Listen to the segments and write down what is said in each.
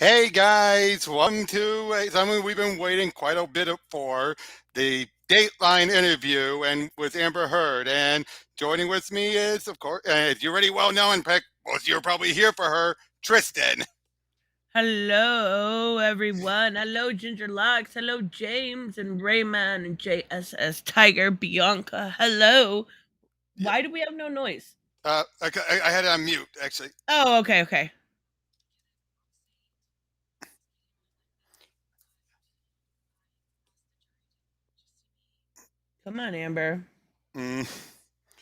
Hey guys, welcome to something we've been waiting quite a bit for, the Dateline interview and with Amber Heard. And joining with me is, of course, you already well known, most you're probably here for her, Tristan. Hello, everyone. Hello, Ginger Locks. Hello, James and Rayman and JSS Tiger Bianca. Hello. Why do we have no noise? I had it on mute, actually. Oh, okay. Come on, Amber.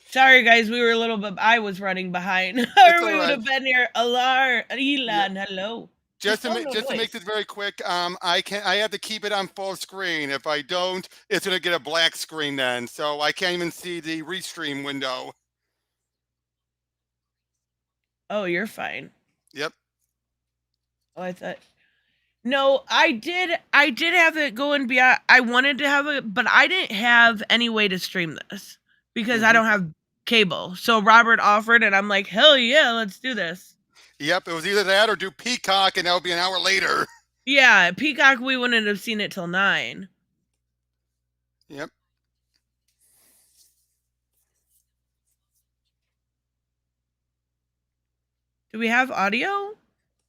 Sorry, guys. We were a little bit. I was running behind, or we would have been here. Elan, hello. Just to make this very quick, I have to keep it on full screen. If I don't, it's gonna get a black screen then, so I can't even see the restream window. Oh, you're fine. Yep. Oh, I thought. No, I did have it going beyond. I wanted to have it, but I didn't have any way to stream this because I don't have cable. So Robert offered, and I'm like, hell yeah, let's do this. Yep, it was either that or do Peacock, and that would be an hour later. Yeah, Peacock, we wouldn't have seen it till 9. Yep. Do we have audio?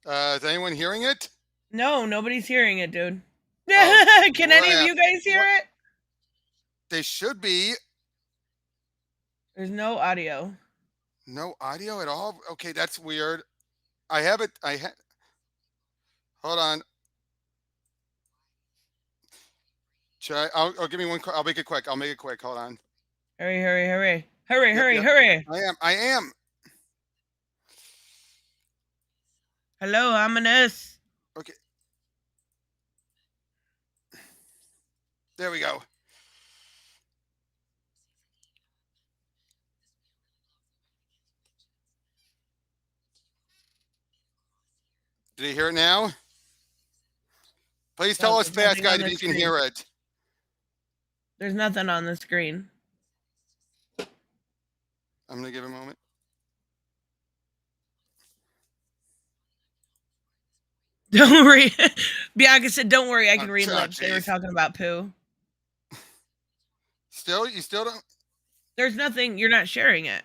Is anyone hearing it? No, nobody's hearing it, dude. Can any of you guys hear it? They should be. There's no audio. No audio at all? Okay, that's weird. I have it. Hold on. I'll give me one. I'll make it quick. Hold on. Hurry. I am. Hello, ominous. Okay. There we go. Did you hear it now? Please tell us fast, guys, if you can hear it. There's nothing on the screen. I'm going to give it a moment. Don't worry. Bianca said, don't worry, I can read lips. They were talking about poo. You still don't? There's nothing. You're not sharing it.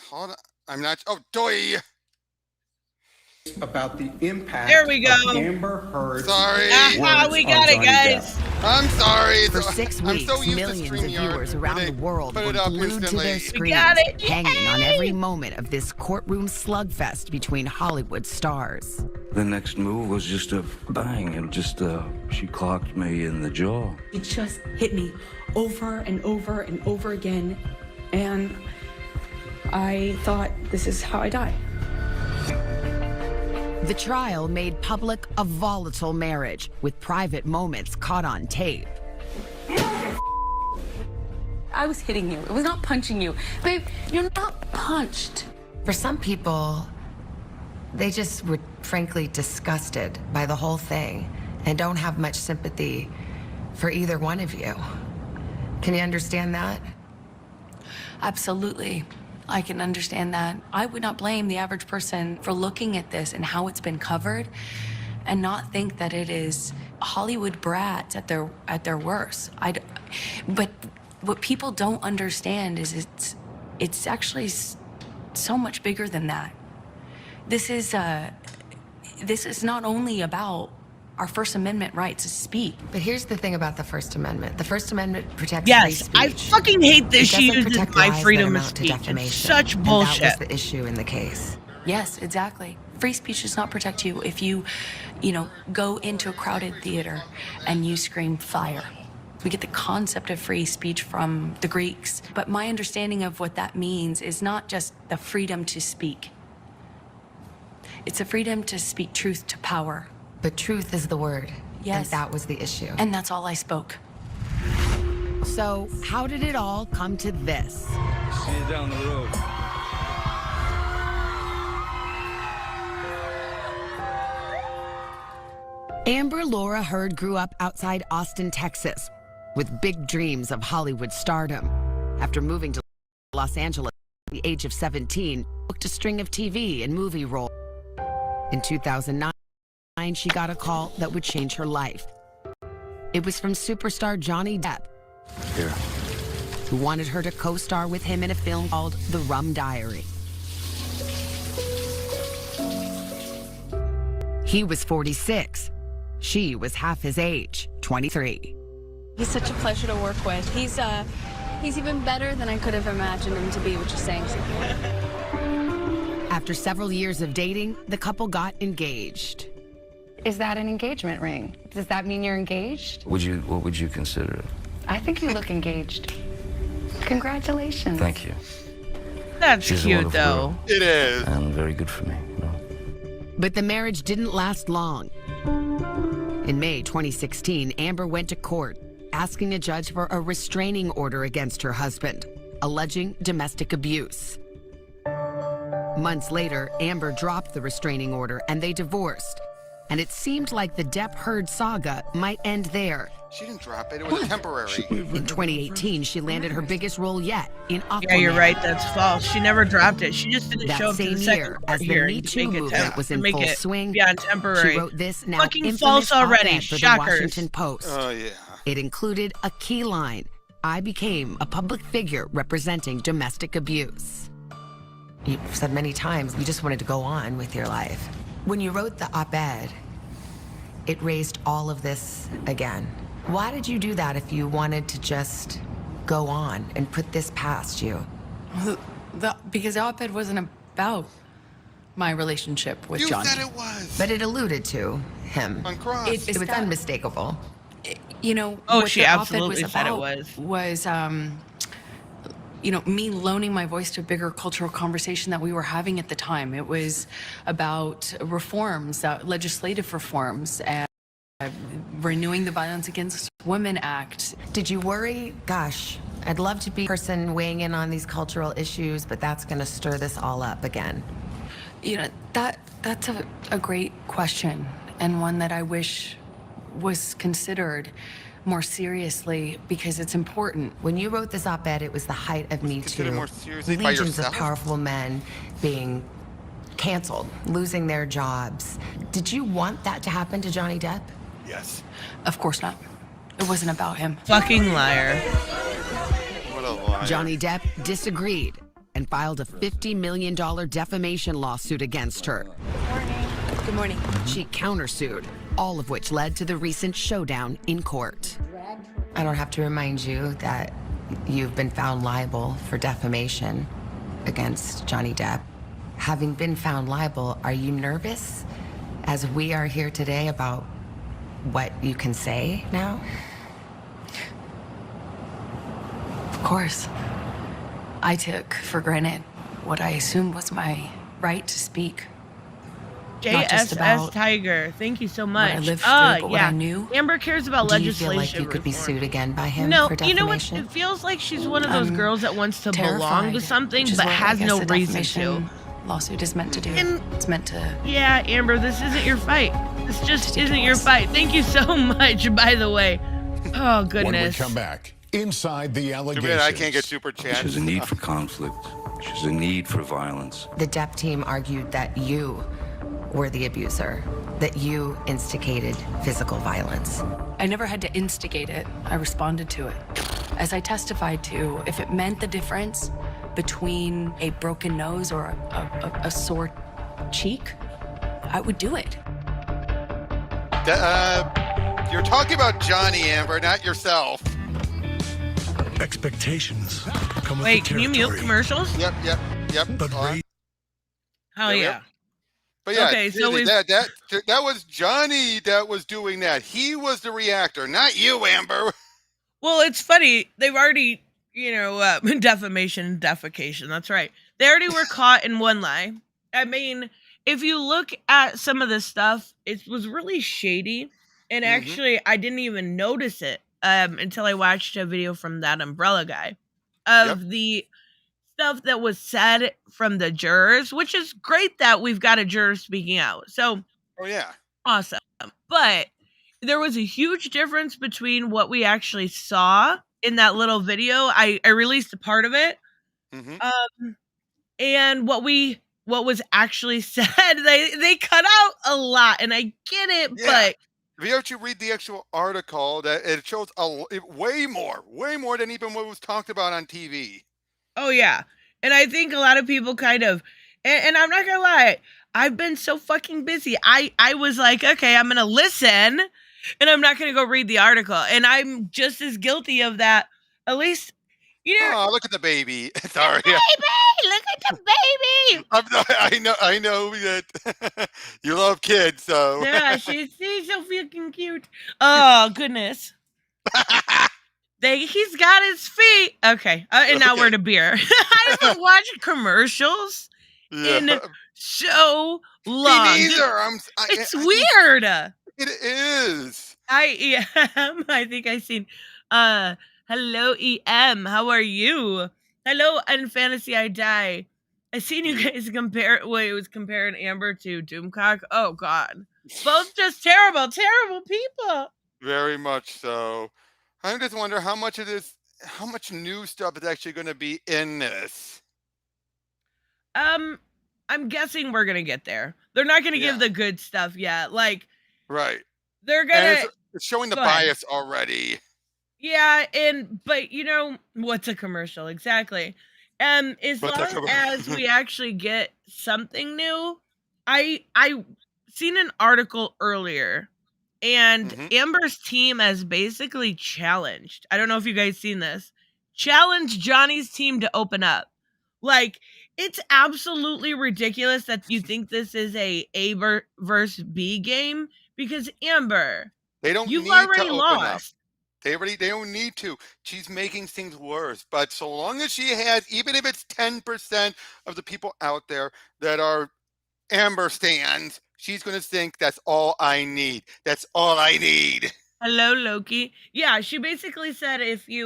Hold on. I'm not. Oh, doy. About the impact there we go. Of Amber Heard. Sorry. We got it, guys. I'm sorry. For 6 weeks, millions of viewers around the world were glued to their screens, hanging on every moment of this courtroom slugfest between Hollywood stars. The next move was just a bang, and she clocked me in the jaw. It just hit me over and over and over again, and I thought, this is how I die. The trial made public a volatile marriage, with private moments caught on tape. I was hitting you. It was not punching you. Babe, you're not punched. For some people, they just were frankly disgusted by the whole thing and don't have much sympathy for either one of you. Can you understand that? Absolutely. I can understand that. I would not blame the average person for looking at this and how it's been covered and not think that it is Hollywood brats at their worst. But what people don't understand is it's actually so much bigger than that. This is not only about our First Amendment right to speak. But here's the thing about the First Amendment. The First Amendment protects free speech. I fucking hate that she uses my freedom of speech. It's such bullshit. And that was the issue in the case. Yes, exactly. Free speech does not protect you if you go into a crowded theater and you scream fire. We get the concept of free speech from the Greeks, but my understanding of what that means is not just the freedom to speak. It's a freedom to speak truth to power. But truth is the word. Yes. And that was the issue. And that's all I spoke. So how did it all come to this? See you down the road. Amber Laura Heard grew up outside Austin, Texas, with big dreams of Hollywood stardom. After moving to Los Angeles at the age of 17, booked a string of TV and movie roles. In 2009, 2009, she got a call that would change her life. It was from superstar Johnny Depp, Here. who wanted her to co-star with him in a film called The Rum Diary. He was 46. She was half his age, 23. He's such a pleasure to work with. He's even better than I could have imagined him to be, which is saying something. After several years of dating, the couple got engaged. Is that an engagement ring? Does that mean you're engaged? What would you consider it? I think you look engaged. Congratulations. Thank you. That's She's a cute, wonderful though. girl. It is. And very good for me, you know. But the marriage didn't last long. In May 2016, Amber went to court asking a judge for a restraining order against her husband, alleging domestic abuse. Months later, Amber dropped the restraining order and they divorced. And it seemed like the Depp-Heard saga might end there. She didn't drop it. It was temporary. In 2018, she landed her biggest role yet in Aquaman. Yeah, you're right. That's false. She never dropped it. She just didn't That show up to same the second year, court as the hearing Me to Too make it movement was in make full it swing, beyond temporary. she wrote this now Fucking infamous false already. op-ed for the Shockers. Washington Post. Oh, yeah. It included a key line: I became a public figure representing domestic abuse. You've said many times you just wanted to go on with your life. When you wrote the op-ed, it raised all of this again. Why did you do that if you wanted to just go on and put this past you? Because the op-ed wasn't about my relationship with You Johnny. said it was. But it alluded to him. On Cross. It- It was unmistakable. You know, Oh, what she the op-ed absolutely was said it about was. you know, me loaning my voice to a bigger cultural conversation that we were having at the time. It was about reforms, legislative reforms, and renewing the Violence Against Women Act. Did you worry? Gosh, I'd love to be a person weighing in on these cultural issues, but that's going to stir this all up again. You know, that's a great question, and one that I wish was considered more seriously, because it's important. When you wrote this op-ed, it was the height of Me Consider Too. more seriously by Legions of yourself? powerful men being canceled, losing their jobs. Did you want that to happen to Johnny Depp? Yes. Of course not. It wasn't about him. Fucking liar. What a lie. Johnny Depp disagreed and filed a $50 million defamation lawsuit against her. Good morning. She countersued, all of which led to the recent showdown in court. I don't have to remind you that you've been found liable for defamation against Johnny Depp. Having been found liable, are you nervous as we are here today about what you can say now? Of course. I took for granted what I assumed was my right to speak. Not just JSS about Tiger, thank you so what much. I lived through, but what yeah. I knew. Amber cares about Do you feel legislation. like you could be reform. sued again by him No, for you know what? defamation? It feels like she's one of those I'm girls that wants to belong terrified, to something, which is but what I has guess no the reason to. defamation lawsuit is meant to do. And- It's meant to. Yeah, Amber, this isn't your fight. This just Take isn't your your voice. fight. Thank you so much, by the way. Oh, When we goodness. come back, inside the Too allegations. bad I can't get super chat. She's a need for conflict. She's a need for violence. The Depp team argued that you were the abuser, that you instigated physical violence. I never had to instigate it. I responded to it. As I testified to, if it meant the difference between a broken nose or a sore cheek, I would do it. You're talking about Johnny, Amber, not yourself. Expectations come with Wait, the can you mute territory, commercials? Yep. But raise Hell Yep, yeah. yep. But yeah, Okay, so really, that was Johnny that was doing that. He was the reactor, not you, Amber. Well, it's funny. They've already, defamation and defecation. That's right. They already were caught in one lie. I mean, if you look at some of the stuff, it was really shady. And Mhm. actually, I didn't even notice it until I watched a video from that umbrella guy of the stuff that was said from the jurors, which is great that we've got a juror speaking out. So Oh yeah. awesome. But there was a huge difference between what we actually saw in that little video. I released a part of it. hmm And what we what was actually said. They cut out a lot, and I get it, Yeah. but If you actually read the actual article, that it shows way more than even what was talked about on TV. oh yeah. And I think a lot of people kind of, and I'm not gonna lie, I've been so fucking busy. I was like, okay, I'm gonna listen, and I'm not gonna go read the article. And I'm just as guilty of that. At least, you know, Oh, look at the baby. Sorry. baby, look at the baby. I know that you love kids, so. Yeah, she's so fucking cute. Oh goodness. He's got his feet. Okay, and now we're to beer. I haven't watched commercials in so long. Me neither. It's weird. It is. I think I seen. Hello EM. How are you? Hello and Fantasy I Die. I seen you guys compare. It was comparing Amber to Doomcock. Oh God, both just terrible people. Very much so. I just wonder how much new stuff is actually going to be in this. I'm guessing we're gonna get there. They're not gonna give the good stuff yet. Like, right. They're gonna. And it's showing the bias already. Yeah, but you know what's a commercial exactly? As long as we actually get something new, I seen an article earlier, and Amber's team has basically challenged. I don't know if you guys seen this. Challenged Johnny's team to open up. Like, it's absolutely ridiculous that you think this is A versus B game, because Amber, you've already lost. They don't need to. She's making things worse. But so long as she has, even if it's 10% of the people out there that are Amber stands, she's going to think that's all I need. That's all I need. Hello, Loki. Yeah, she basically said if they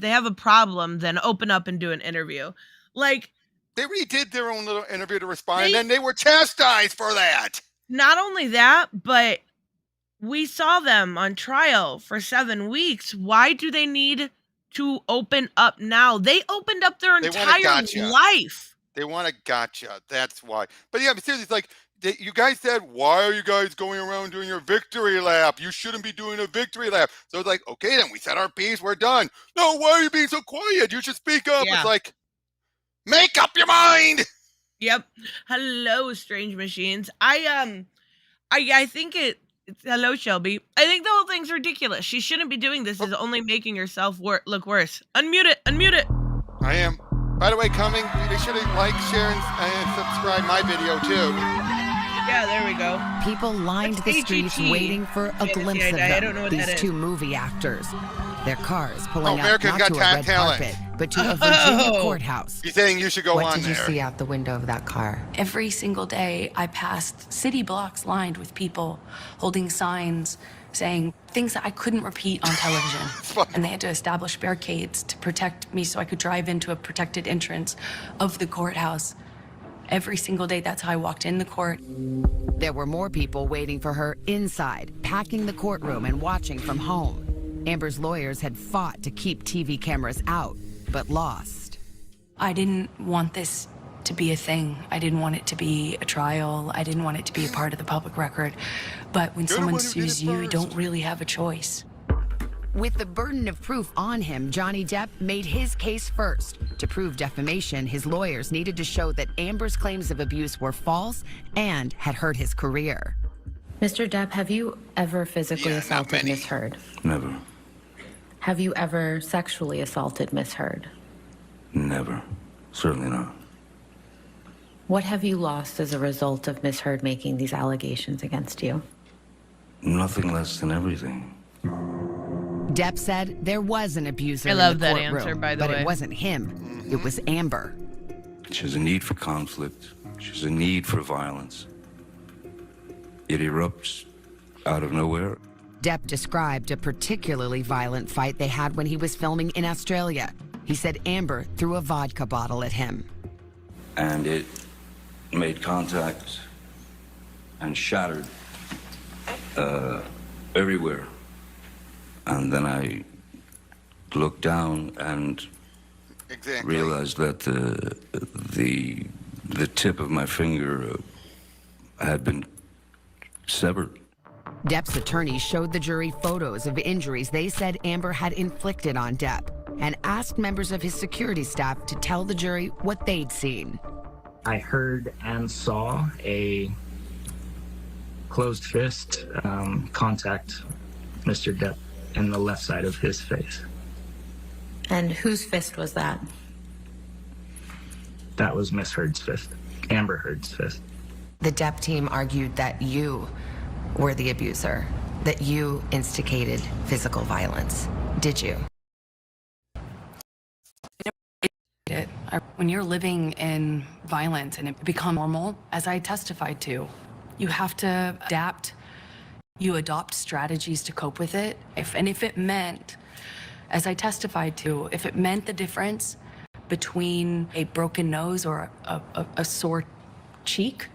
have a problem, then open up and do an interview. Like, they already did their own little interview to respond, and then they were chastised for that. Not only that, but we saw them on trial for 7 weeks. Why do they need to open up now? They opened up their entire life. They want a gotcha. That's why. But yeah, but seriously, it's like, you guys said, why are you guys going around doing your victory lap? You shouldn't be doing a victory lap. So it's like, okay, then we said our piece. We're done. No, why are you being so quiet? You should speak up. Yeah. It's like, make up your mind. Yep. Hello, Strange Machines. I think it's hello, Shelby. I think the whole thing's ridiculous. She shouldn't be doing this. Is only making herself look worse. Unmute it. I am. By the way, coming, be sure to like, share, and subscribe my video too. Yeah, there we go. People lined the streets waiting for a glimpse of them. These two movie actors. Their cars pulling up not to a red carpet, but to a Virginia courthouse. He's saying you should go on there. What did you see out the window of that car? Every single day, I passed city blocks lined with people holding signs saying things that I couldn't repeat on television. And they had to establish barricades to protect me so I could drive into a protected entrance of the courthouse. Every single day, that's how I walked in the court. There were more people waiting for her inside, packing the courtroom and watching from home. Amber's lawyers had fought to keep TV cameras out, but lost. I didn't want this to be a thing. I didn't want it to be a trial. I didn't want it to be a part of the public record. But when someone sues you, you don't really have a choice. With the burden of proof on him, Johnny Depp made his case first. To prove defamation, his lawyers needed to show that Amber's claims of abuse were false and had hurt his career. Mr. Depp, have you ever physically assaulted Miss Heard? Never. Have you ever sexually assaulted Miss Heard? Never. Certainly not. What have you lost as a result of Miss Heard making these allegations against you? Nothing less than everything. Depp said there was an abuser in the courtroom, that answer, by the way. But it wasn't him. It was Amber. She has a need for conflict. She has a need for violence. It erupts out of nowhere. Depp described a particularly violent fight they had when he was filming in Australia. He said Amber threw a vodka bottle at him. And it made contact and shattered everywhere. And then I looked down and Exactly. realized that the tip of my finger had been severed. Depp's attorney showed the jury photos of injuries they said Amber had inflicted on Depp and asked members of his security staff to tell the jury what they'd seen. I heard and saw a closed fist contact Mr. Depp in the left side of his face. And whose fist was that? That was Miss Heard's fist, Amber Heard's fist. The Depp team argued that you were the abuser, that you instigated physical violence. Did you? When you're living in violence and it becomes normal, as I testified to, you have to adapt. You adopt strategies to cope with it. If it meant, as I testified to, if it meant the difference between a broken nose or a sore cheek,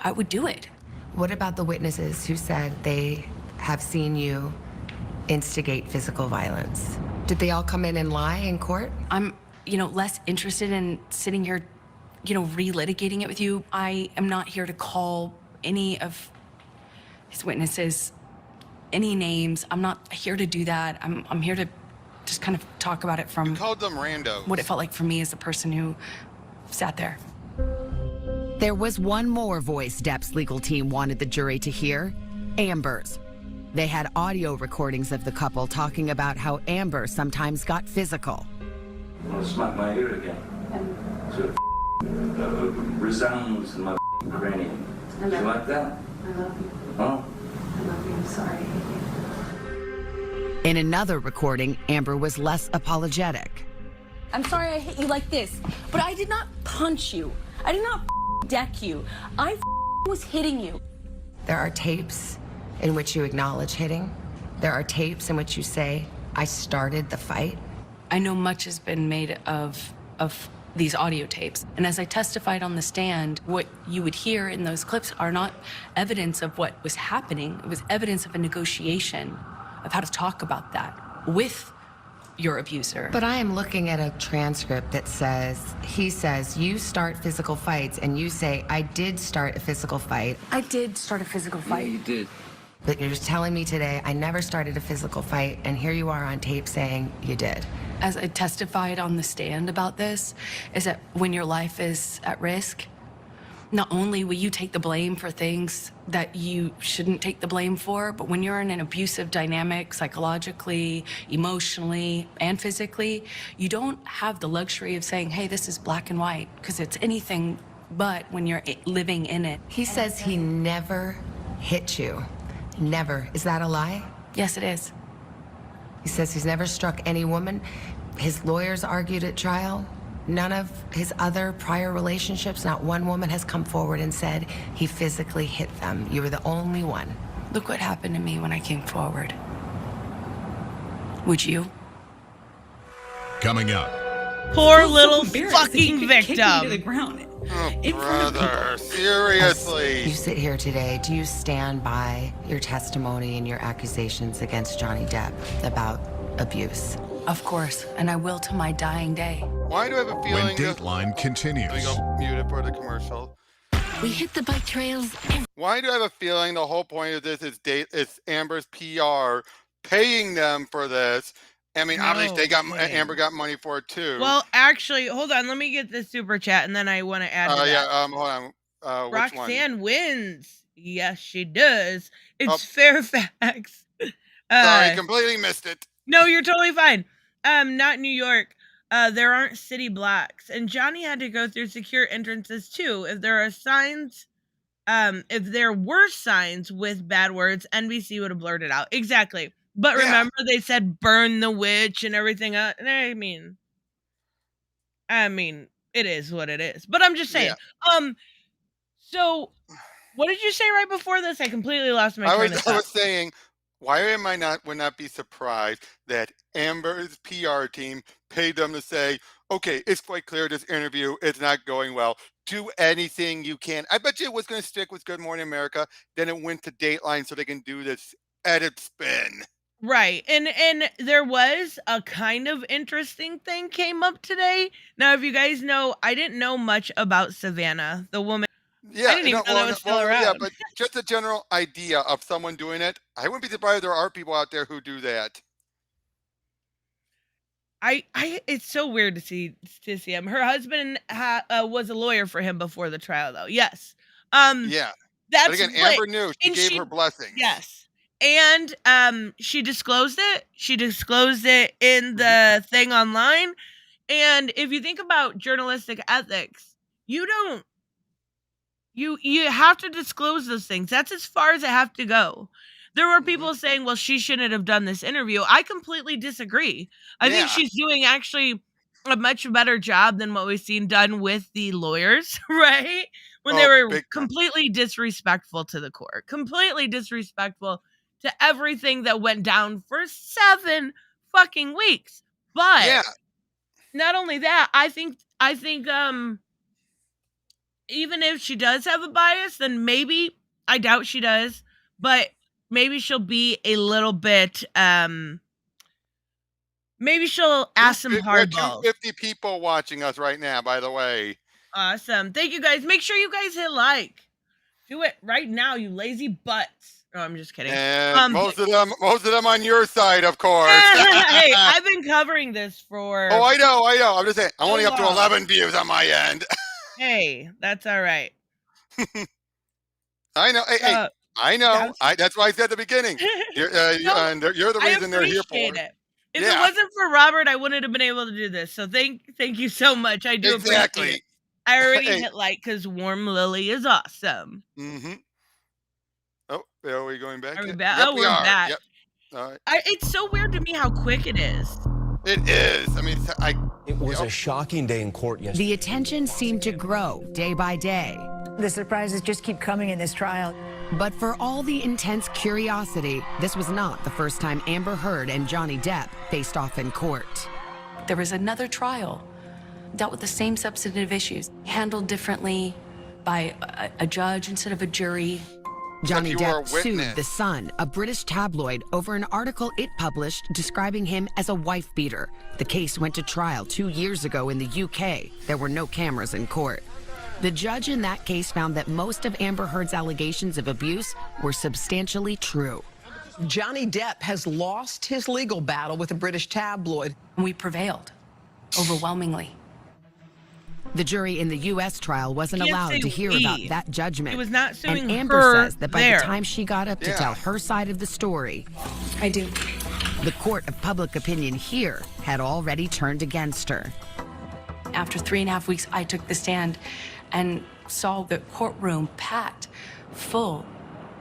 I would do it. What about the witnesses who said they have seen you instigate physical violence? Did they all come in and lie in court? I'm, less interested in sitting here, relitigating it with you. I am not here to call any of his witnesses any names. I'm not here to do that. I'm here to just kind of talk about it from You called them randos. what it felt like for me as the person who sat there. There was one more voice Depp's legal team wanted the jury to hear, Amber's. They had audio recordings of the couple talking about how Amber sometimes got physical. I'm gonna smack my ear again. So it resounds in my cranium. You like that? I love you. Huh? I love you. I'm sorry. In another recording, Amber was less apologetic. I'm sorry I hit you like this, but I did not punch you. I did not deck you. I was hitting you. There are tapes in which you acknowledge hitting. There are tapes in which you say, I started the fight. I know much has been made of these audio tapes. And as I testified on the stand, what you would hear in those clips are not evidence of what was happening. It was evidence of a negotiation of how to talk about that with your abuser. But I am looking at a transcript that says, he says, you start physical fights, and you say, I did start a physical fight. I did start a physical Yeah, fight. you did. But you're just telling me today, I never started a physical fight, and here you are on tape saying you did. As I testified on the stand about this, is that when your life is at risk, not only will you take the blame for things that you shouldn't take the blame for, but when you're in an abusive dynamic, psychologically, emotionally, and physically, you don't have the luxury of saying, hey, this is black and white, because it's anything but when you're living in it. He says he never hit you. Never. Is that a lie? Yes, it is. He says he's never struck any woman. His lawyers argued at trial. None of his other prior relationships, not one woman has come forward and said he physically hit them. You were the only one. Look what happened to me when I came forward. Would you? Coming up. Poor little fucking victim. Oh, brother, seriously. You sit here today, do you stand by your testimony and your accusations against Johnny Depp about abuse? Of course, and I will to my dying day. Why do I have a When feeling Dateline continues. Let me go mute it for the commercial. We hit the bike trails. Why do I have a feeling the whole point of this is it's Amber's PR paying them for this? I mean, obviously Amber got money for it too. Well, actually, hold on. Let me get this super chat, and then I want to add to that. Yeah, hold on. Which one? Roxanne wins. Yes, she does. It's Oh. Fairfax. Sorry, completely missed it. No, you're totally fine. Not New York. There aren't city blocks, and Johnny had to go through secure entrances too. If there are signs, if there were signs with bad words, NBC would have blurred it out. Exactly. But remember, they said burn the witch and everything. I mean, it is what it is. But I'm just saying. Yeah. So what did you say right before this? I completely lost my train of thought. I was saying, why am I would not be surprised that Amber's PR team paid them to say, okay, it's quite clear this interview is not going well. Do anything you can. I bet you it was going to stick with Good Morning America. Then it went to Dateline so they can do this edit spin. Right. And there was a kind of interesting thing came up today. Now, if you guys know, I didn't know much about Savannah, the woman. I Yeah, didn't even know that was still yeah, around. but just a general idea of someone doing it. I wouldn't be surprised if there are people out there who do that. It's so weird to see him. Her husband was a lawyer for him before the trial, though. Yes. Yeah. That's But again, what, Amber knew. She and gave her blessings. yes. And she disclosed it. She disclosed it in the thing online. And if you think about journalistic ethics, you don't you have to disclose those things. That's as far as it have to go. There were people saying, well, she shouldn't have done this interview. I completely disagree. I think she's doing actually a much better job than what we've seen done with the lawyers, right? When they were completely disrespectful to the court, completely disrespectful to everything that went down for 7 fucking weeks. But not only that, I think even if she does have a bias, then maybe, I doubt she does, but maybe she'll be a little bit, maybe she'll ask some hardballs. 250 people watching us right now, by the way. Awesome. Thank you, guys. Make sure you guys hit like. Do it right now, you lazy butts. Oh, I'm just kidding. And most of them on your side, of course. Hey, I've been covering this for... Oh, I know. I'm just saying, I'm only up to 11 views on my end. Hey, that's all right. I know. Hey, I know. That's why I said at the beginning. You're the reason they're here for. It. If it wasn't for Robert, I wouldn't have been able to do this. So thank you so much. I do appreciate it. I already hit like because Warm Lily is awesome. Oh, are we going back? Are we back? Yep, we're back. Yep. All right. It's so weird to me how quick it is. It is. I mean, it was a shocking day in court yesterday. The attention seemed to grow day by day. The surprises just keep coming in this trial. But for all the intense curiosity, this was not the first time Amber Heard and Johnny Depp faced off in court. There was another trial, dealt with the same substantive issues, handled differently by a judge instead of a jury. Johnny Depp sued The Sun, a British tabloid, over an article it published describing him as a wife beater. The case went to trial 2 years ago in the UK. There were no cameras in court. The judge in that case found that most of Amber Heard's allegations of abuse were substantially true. Johnny Depp has lost his legal battle with a British tabloid. We prevailed, overwhelmingly. The jury in the U.S. trial wasn't allowed to hear about that judgment. It was not suing and Amber her says that by the time she got up to tell her side of the story, I do. The court of public opinion here had already turned against her. After 3.5 weeks, I took the stand and saw the courtroom packed full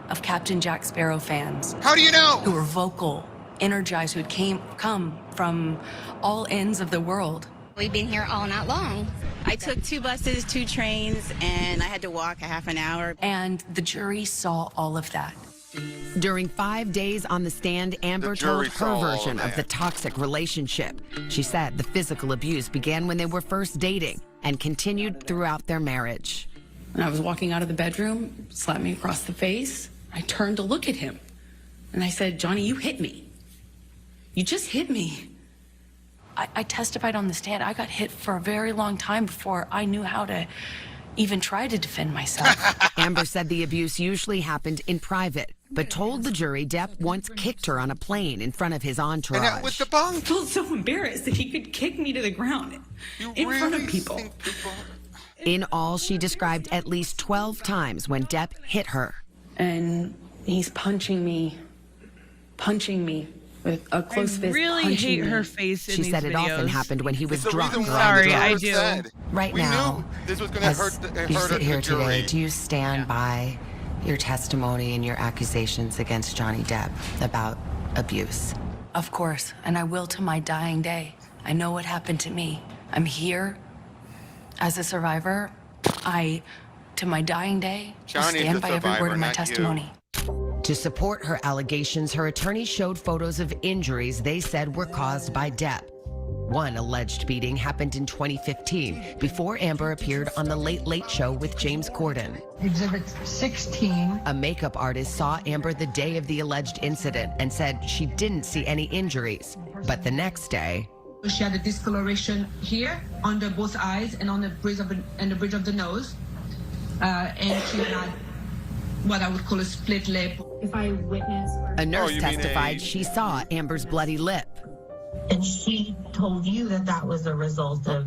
of Captain Jack Sparrow fans. How do you know? Who were vocal, energized, who had come from all ends of the world. We've been here all night long. I took 2 buses, 2 trains, and I had to walk a half an hour. And the jury saw all of that. During 5 days on the stand, Amber told her version of the toxic relationship. She said the physical abuse began when they were first dating and continued throughout their marriage. When I was walking out of the bedroom, slapped me across the face. I turned to look at him, and I said, "Johnny, you hit me. You just hit me." I testified on the stand. I got hit for a very long time before I knew how to even try to defend myself. Amber said the abuse usually happened in private, but told the jury Depp once kicked her on a plane in front of his entourage. And that was the bunk. I felt so embarrassed that he could kick me to the ground in front of people. In all, she described at least 12 times when Depp hit her. And he's punching me with a close fist. I really hate her face in She these said it videos. often happened when he was drunk. Sorry, I do. Right now, this was going to hurt you sit here the jury. today, do you stand by your testimony and your accusations against Johnny Depp about abuse? Of course, and I will to my dying day. I know what happened to me. I'm here as a survivor. To my dying day, will stand by every word of my testimony. To support her allegations, her attorney showed photos of injuries they said were caused by Depp. One alleged beating happened in 2015, before Amber appeared on The Late Late Show with James Corden. Exhibit 16. A makeup artist saw Amber the day of the alleged incident and said she didn't see any injuries. But the next day, She had a discoloration here, under both eyes, and on the bridge of the nose. And she had what I would call a split lip. If I witness a nurse testified she saw Amber's bloody lip. And she told you that that was a result of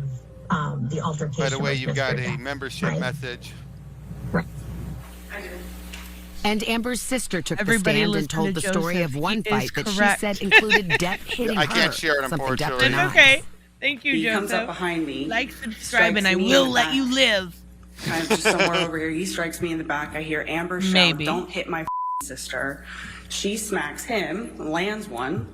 the altercation. By the way, with you've Mr. got a Depp, membership right? message. Right. And Amber's sister took Everybody the stand listen and told to the story Joseph. of one He is fight that correct. she said included Depp hitting I her. can't share it, something Depp unfortunately. It's denies. okay. Thank you, He Joseph. comes up behind me. Like, subscribe, strikes and I me in will the let back. you live. Kind of just somewhere over here. He strikes me in the back. I hear Amber shout, Maybe. "Don't hit my sister." She smacks him, lands one,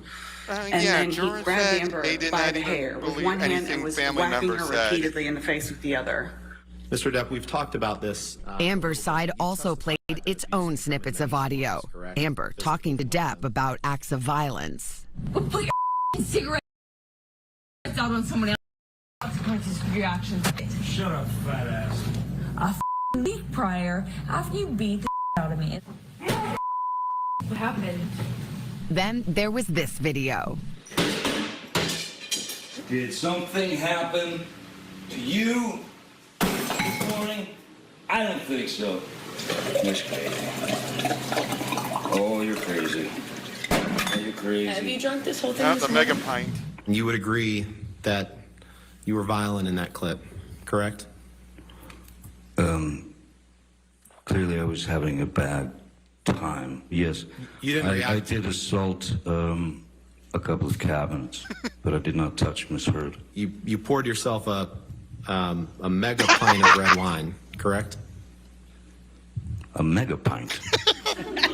and yeah, then he jurors grabbed said Amber they did by not the even hair with believe one hand anything and was family whacking her members said. repeatedly in the face with the other. Mr. Depp, we've talked about this. Amber's side also played its own snippets of audio. Amber talking to Depp about acts of violence. Put your cigarette out on someone else. Consequences for your actions. Shut up, fat ass. A week prior, after you beat the out of me. What happened? Then there was this video. Did something happen to you this morning? I don't think so. That's crazy. Oh, you're crazy. You're crazy. Have you drunk this whole thing? That's this a mega morning? pint. You would agree that you were violent in that clip, correct? Clearly I was having a bad time. Yes. You didn't I react. did assault a couple of cabinets, but I did not touch Miss Heard. You poured yourself a mega pint of red wine, correct? A mega pint.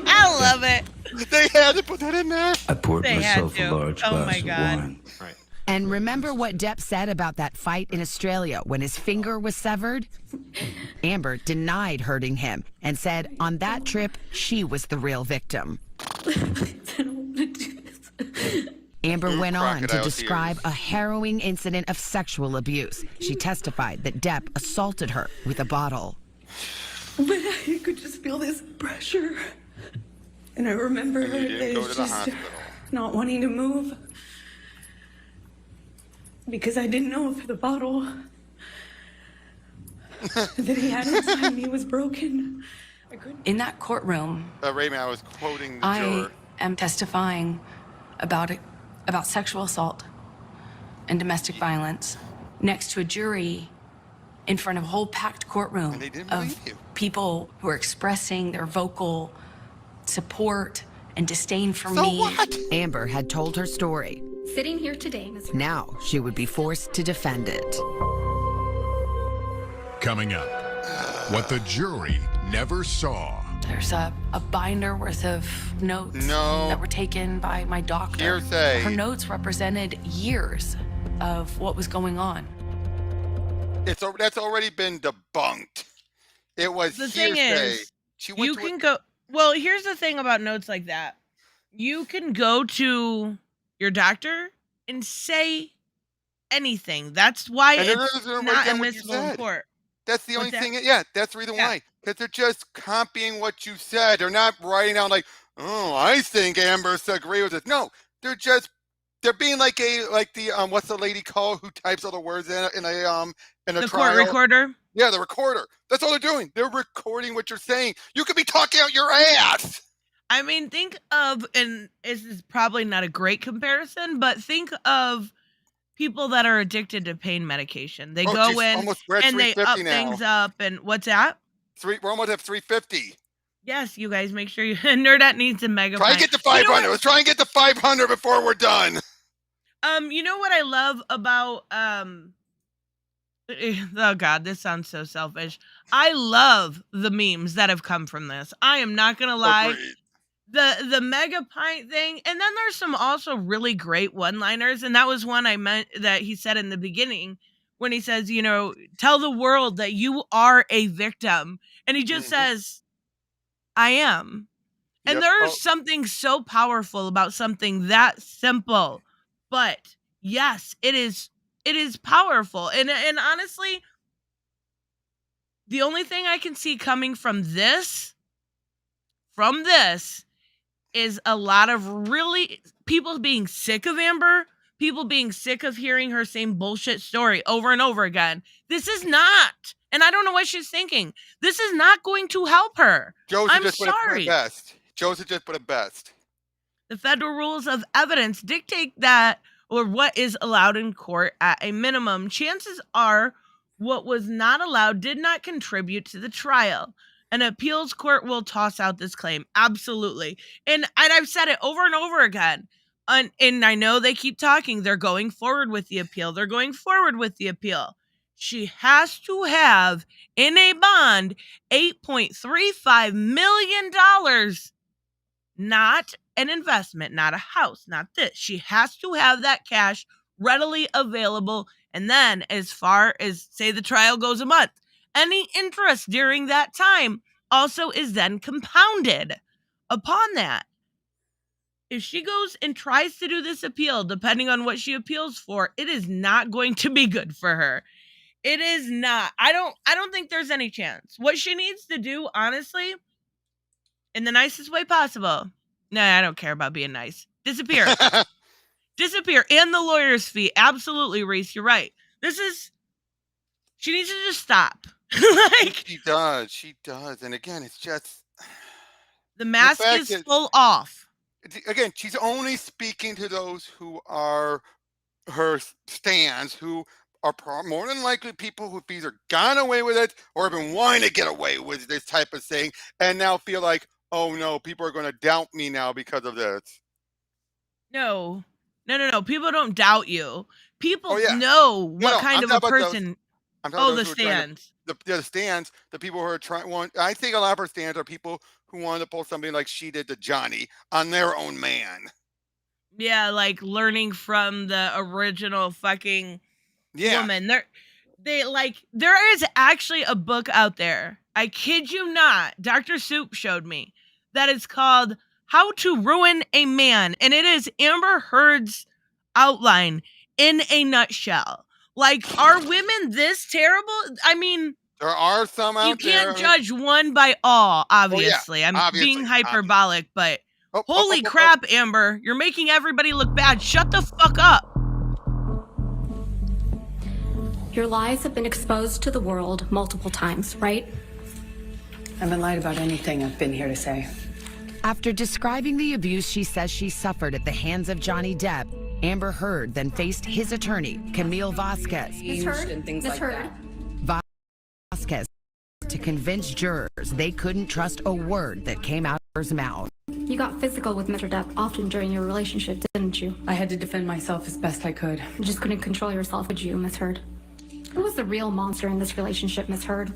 I love it. They had to put that in there. I poured They had myself to. a large Oh glass my of God. wine. Right. And remember what Depp said about that fight in Australia when his finger was severed? Amber denied hurting him and said on that trip she was the real victim. Amber went on to crocodile describe tears. a harrowing incident of sexual abuse. She testified that Depp assaulted her with a bottle. But I could just feel this pressure. And I remember And you her didn't go face to the just hospital. not wanting to move. Because I didn't know if the bottle that he had inside me was broken. In that courtroom, Raymond, I was quoting the I juror. am testifying about sexual assault and domestic violence next to a jury in front of a whole packed courtroom And they didn't of believe you. people who are expressing their vocal support and disdain for So me. what? Amber had told her story. Sitting here today, Mr. Now she would be forced to defend it. Coming up, what the jury never saw. There's a binder worth of notes No. that were taken by my doctor. Hearsay. Her notes represented years of what was going on. That's already been debunked. It was The thing hearsay. is, She went you to can go. Well, here's the thing about notes like that. You can go to your doctor and say anything. That's why And they're it's gonna write not down what you admissible in said. court. That's the What's only that? thing. Yeah, that's the reason Yeah. why. Because they're just copying what you said. They're not writing down like, oh, I think Amber agrees with this. No, they're being like the what's the lady called who types all the words in a The trial? court recorder. Yeah, the recorder. That's all they're doing. They're recording what you're saying. You could be talking out your ass. I mean, think of, and this is probably not a great comparison, but think of people that are addicted to pain medication. They Oh, go geez, in almost we're at and they up 350 now. things up. And what's that? We're almost at 350. Yes, you guys make sure you Nerdette needs a mega. Try and get to 500. Let's try and get to 500 before we're done. You know what I love about oh god, this sounds so selfish. I love the memes that have come from this. I am not gonna lie. Agreed. The mega pint thing, and then there's some also really great one-liners, and that was one I meant that he said in the beginning when he says, you know, tell the world that you are a victim, and he just says, I am. And Yep. there's something so powerful about something that simple, but yes, it is powerful. And honestly, the only thing I can see coming from this is a lot of really people being sick of Amber, people being sick of hearing her same bullshit story over and over again. This is not, and I don't know what she's thinking, this is not going to help her. I'm sorry. Joseph just put it best. The federal rules of evidence dictate that, or what is allowed in court at a minimum. Chances are what was not allowed did not contribute to the trial. An appeals court will toss out this claim. Absolutely. And I've said it over and over again. And I know they keep talking. They're going forward with the appeal. She has to have in a bond $8.35 million. Not an investment, not a house, not this. She has to have that cash readily available. And then as far as, say, the trial goes a month, any interest during that time also is then compounded upon that. If she goes and tries to do this appeal, depending on what she appeals for, it is not going to be good for her. It is not. I don't think there's any chance. What she needs to do, honestly, in the nicest way possible. Nah, I don't care about being nice. Disappear. Disappear. And the lawyer's fee. Absolutely, Reese. You're right. She needs to just stop. She does. And again, it's just... The mask is full off. Again, she's only speaking to those who are her stands, who are more than likely people who've either gone away with it or have been wanting to get away with this type of thing and now feel like, oh no, people are going to doubt me now because of this. No. People don't doubt you. People know what kind of a person. The stands. The stands, the people who are trying. I think a lot of her stands are people who wanted to pull something like she did to Johnny on their own man. Yeah, like learning from the original fucking woman. There is actually a book out there. I kid you not. Dr. Soup showed me that it's called How to Ruin a Man. And it is Amber Heard's outline in a nutshell. Like, are women this terrible? I mean, there are some out there. You can't judge one by all, obviously. I'm being hyperbolic, but holy crap, Amber. You're making everybody look bad. Shut the fuck up. Your lies have been exposed to the world multiple times, right? I haven't lied about anything I've been here to say. After describing the abuse she says she suffered at the hands of Johnny Depp, Amber Heard then faced his attorney, Camille Vasquez. Ms. Heard? Vasquez to convince jurors they couldn't trust a word that came out of her mouth. You got physical with Mr. Depp often during your relationship, didn't you? I had to defend myself as best I could. You just couldn't control yourself, could you, Ms. Heard? Who was the real monster in this relationship, Ms. Heard?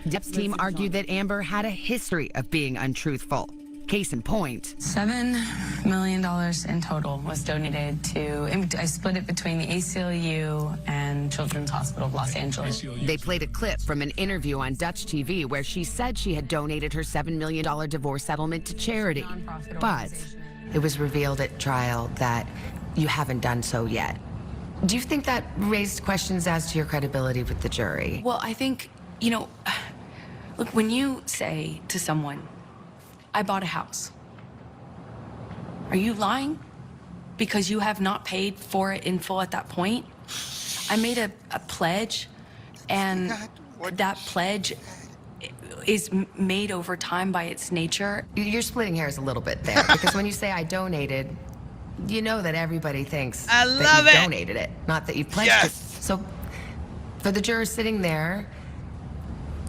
Depp's team argued that Amber had a history of being untruthful. Case in point, $7 million in total was donated to, I split it between the ACLU and Children's Hospital of Los Angeles. They played a clip from an interview on Dutch TV where she said she had donated her $7 million divorce settlement to charity. But it was revealed at trial that you haven't done so yet. Do you think that raised questions as to your credibility with the jury? Well, I think, look, when you say to someone, I bought a house. Are you lying? Because you have not paid for it in full at that point? I made a pledge, and that pledge is made over time by its nature. You're splitting hairs a little bit there, because when you say I donated, you know that everybody thinks that you donated it, not that you pledged it. So for the jurors sitting there,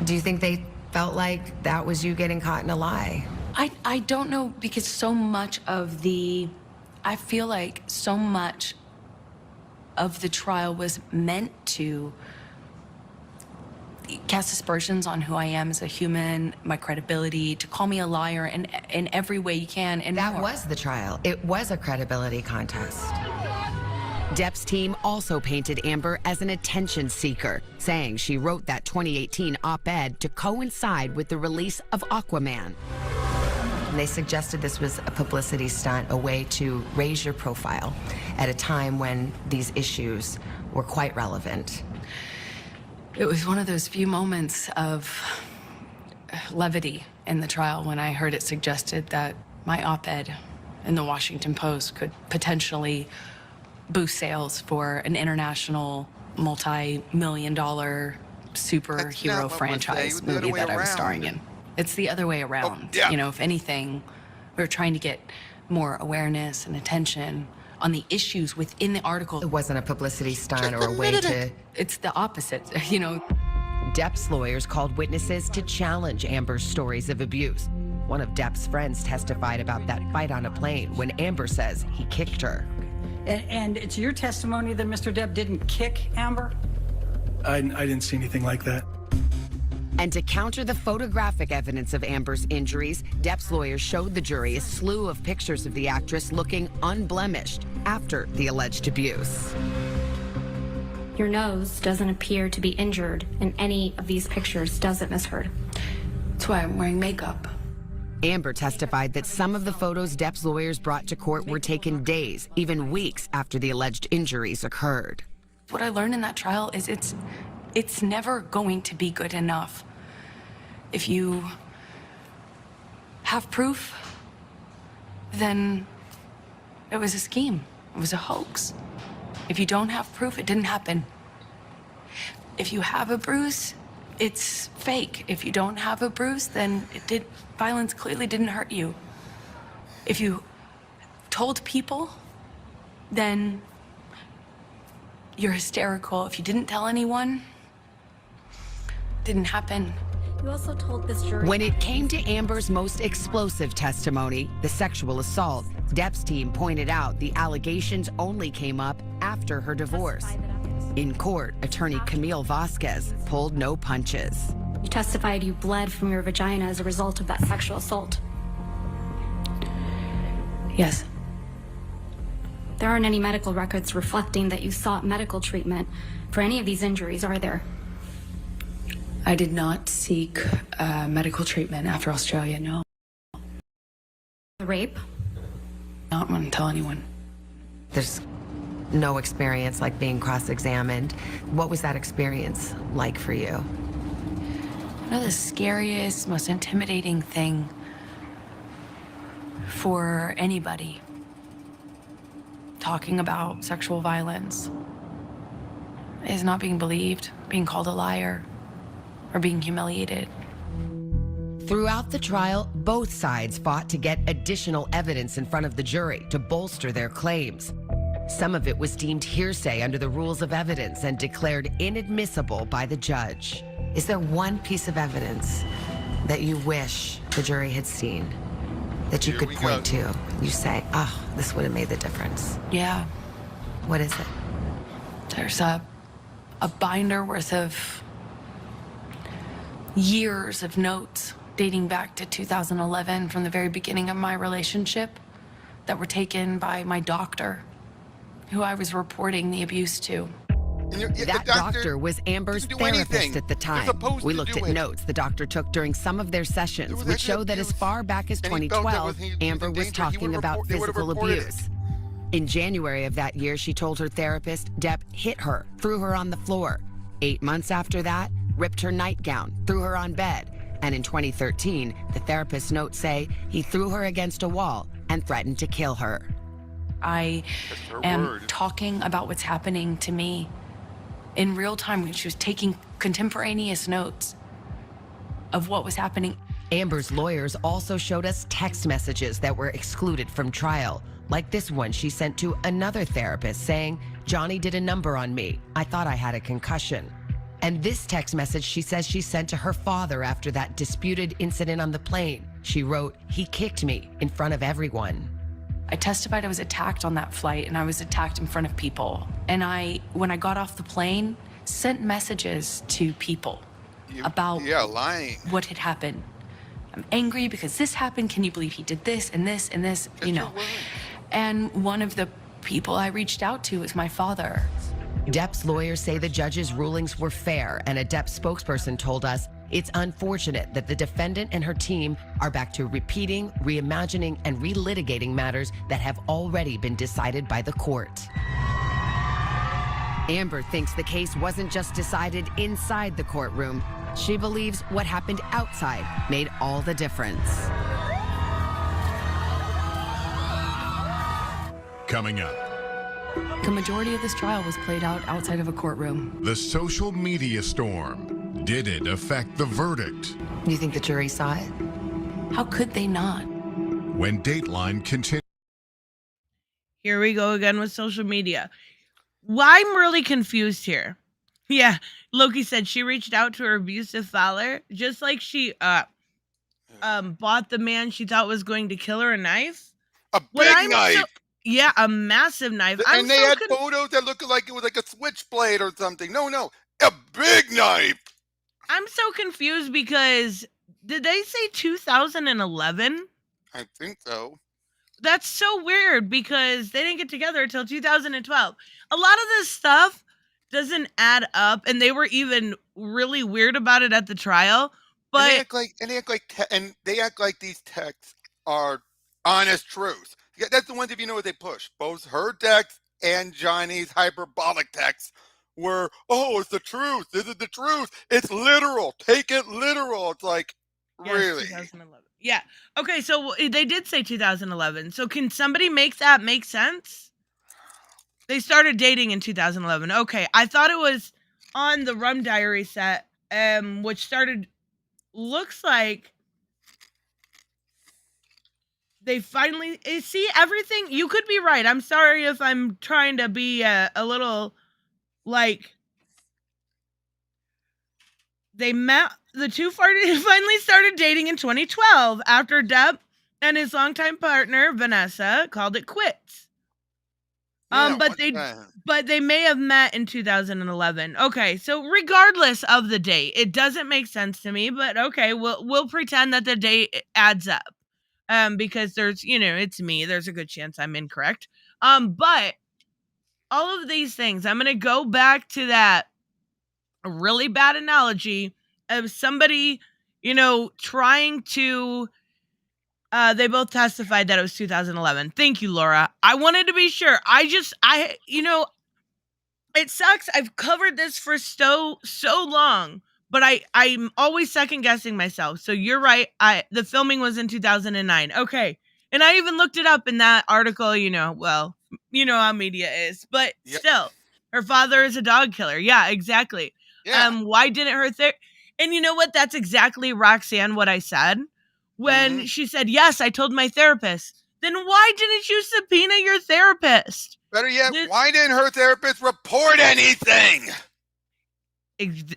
do you think they felt like that was you getting caught in a lie? I don't know, because I feel like so much of the trial was meant to cast aspersions on who I am as a human, my credibility, to call me a liar in every way you can. And that was the trial. It was a credibility contest. Depp's team also painted Amber as an attention seeker, saying she wrote that 2018 op-ed to coincide with the release of Aquaman. And they suggested this was a publicity stunt, a way to raise your profile at a time when these issues were quite relevant. It was one of those few moments of levity in the trial when I heard it suggested that my op-ed in the Washington Post could potentially boost sales for an international multi-million-dollar superhero franchise movie that I was starring in. It's the other way around. yeah. You know, if anything, we're trying to get more awareness and attention on the issues within the article. It wasn't a publicity stunt or a way to... It's the opposite, you know. Depp's lawyers called witnesses to challenge Amber's stories of abuse. One of Depp's friends testified about that fight on a plane when Amber says he kicked her. And it's your testimony that Mr. Depp didn't kick Amber? I didn't see anything like that. And to counter the photographic evidence of Amber's injuries, Depp's lawyers showed the jury a slew of pictures of the actress looking unblemished after the alleged abuse. Your nose doesn't appear to be injured in any of these pictures, does it, Miss Heard? That's why I'm wearing makeup. Amber testified that some of the photos Depp's lawyers brought to court were taken days, even weeks after the alleged injuries occurred. What I learned in that trial is it's never going to be good enough. If you have proof, then it was a scheme. It was a hoax. If you don't have proof, it didn't happen. If you have a bruise, it's fake. If you don't have a bruise, then violence clearly didn't hurt you. If you told people, then you're hysterical. If you didn't tell anyone, it didn't happen. You also told this jury... When it came to Amber's most explosive testimony, the sexual assault, Depp's team pointed out the allegations only came up after her divorce. In court, attorney Camille Vasquez pulled no punches. You testified you bled from your vagina as a result of that sexual assault. Yes. There aren't any medical records reflecting that you sought medical treatment for any of these injuries, are there? I did not seek medical treatment after Australia, no. The rape? Not want to tell anyone. There's no experience like being cross-examined. What was that experience like for you? You know, the scariest, most intimidating thing for anybody talking about sexual violence is not being believed, being called a liar, or being humiliated. Throughout the trial, both sides fought to get additional evidence in front of the jury to bolster their claims. Some of it was deemed hearsay under the rules of evidence and declared inadmissible by the judge. Is there one piece of evidence that you wish the jury had seen, that you could point to? You say, oh, this would have made the difference. Yeah. What is it? There's a binder worth of years of notes dating back to 2011 from the very beginning of my relationship that were taken by my doctor, who I was reporting the abuse to. That doctor was Amber's therapist at the time. We looked at notes the doctor took during some of their sessions, which show that as far back as 2012, Amber was talking about physical abuse. In January of that year, she told her therapist Depp hit her, threw her on the floor. 8 months after that, ripped her nightgown, threw her on bed. And in 2013, the therapist's notes say he threw her against a wall and threatened to kill her. I am talking about what's happening to me in real time when she was taking contemporaneous notes of what was happening. Amber's lawyers also showed us text messages that were excluded from trial, like this one she sent to another therapist saying, "Johnny did a number on me. I thought I had a concussion." And this text message she says she sent to her father after that disputed incident on the plane. She wrote, "He kicked me in front of everyone." I testified I was attacked on that flight, and I was attacked in front of people. And when I got off the plane, sent messages to people about what had happened. I'm angry because this happened. Can you believe he did this and this and this, you know? And one of the people I reached out to was my father. Depp's lawyers say the judge's rulings were fair, and a Depp spokesperson told us It's unfortunate that the defendant and her team are back to repeating, reimagining, and relitigating matters that have already been decided by the court. Amber thinks the case wasn't just decided inside the courtroom. She believes what happened outside made all the difference. Coming up, The majority of this trial was played out outside of a courtroom. the social media storm. Did it affect the verdict? You think the jury saw it? How could they not? When Dateline continues. Here we go again with social media. Well, I'm really confused here. Yeah, Loki said she reached out to her abusive father, just like she bought the man she thought was going to kill her a knife. A big knife. Yeah, a massive knife. And they had photos that looked like it was like a switchblade or something. No, a big knife. I'm so confused because did they say 2011? I think so. That's so weird because they didn't get together until 2012. A lot of this stuff doesn't add up, and they were even really weird about it at the trial. But they act like these texts are honest truth. Yeah, that's the ones, if you know what they push. Both her text and Johnny's hyperbolic text were, oh, it's the truth. This is the truth. It's literal. Take it literal. It's like, yes, really? 2011. Yeah. Okay, so they did say 2011. So can somebody make that make sense? They started dating in 2011. Okay, I thought it was on the Rum Diary set, which started, looks like they finally, see everything. You could be right. I'm sorry if I'm trying to be a little like, they met, the two finally started dating in 2012 after Depp and his longtime partner, Vanessa, called it quits. But they may have met in 2011. Okay, so regardless of the date, it doesn't make sense to me, but okay, we'll pretend that the date adds up. Because there's, it's me. There's a good chance I'm incorrect. But all of these things, I'm going to go back to that really bad analogy of somebody, trying to, they both testified that it was 2011. Thank you, Laura. I wanted to be sure. It sucks. I've covered this for so long, but I'm always second guessing myself. So you're right. The filming was in 2009. Okay. And I even looked it up in that article, how media is, but still, her father is a dog killer. Yeah, exactly. Yeah. Why didn't her and you know what? That's exactly, Roxanne, what I said when she said, yes, I told my therapist. Then why didn't you subpoena your therapist? Better yet, why didn't her therapist report anything? It's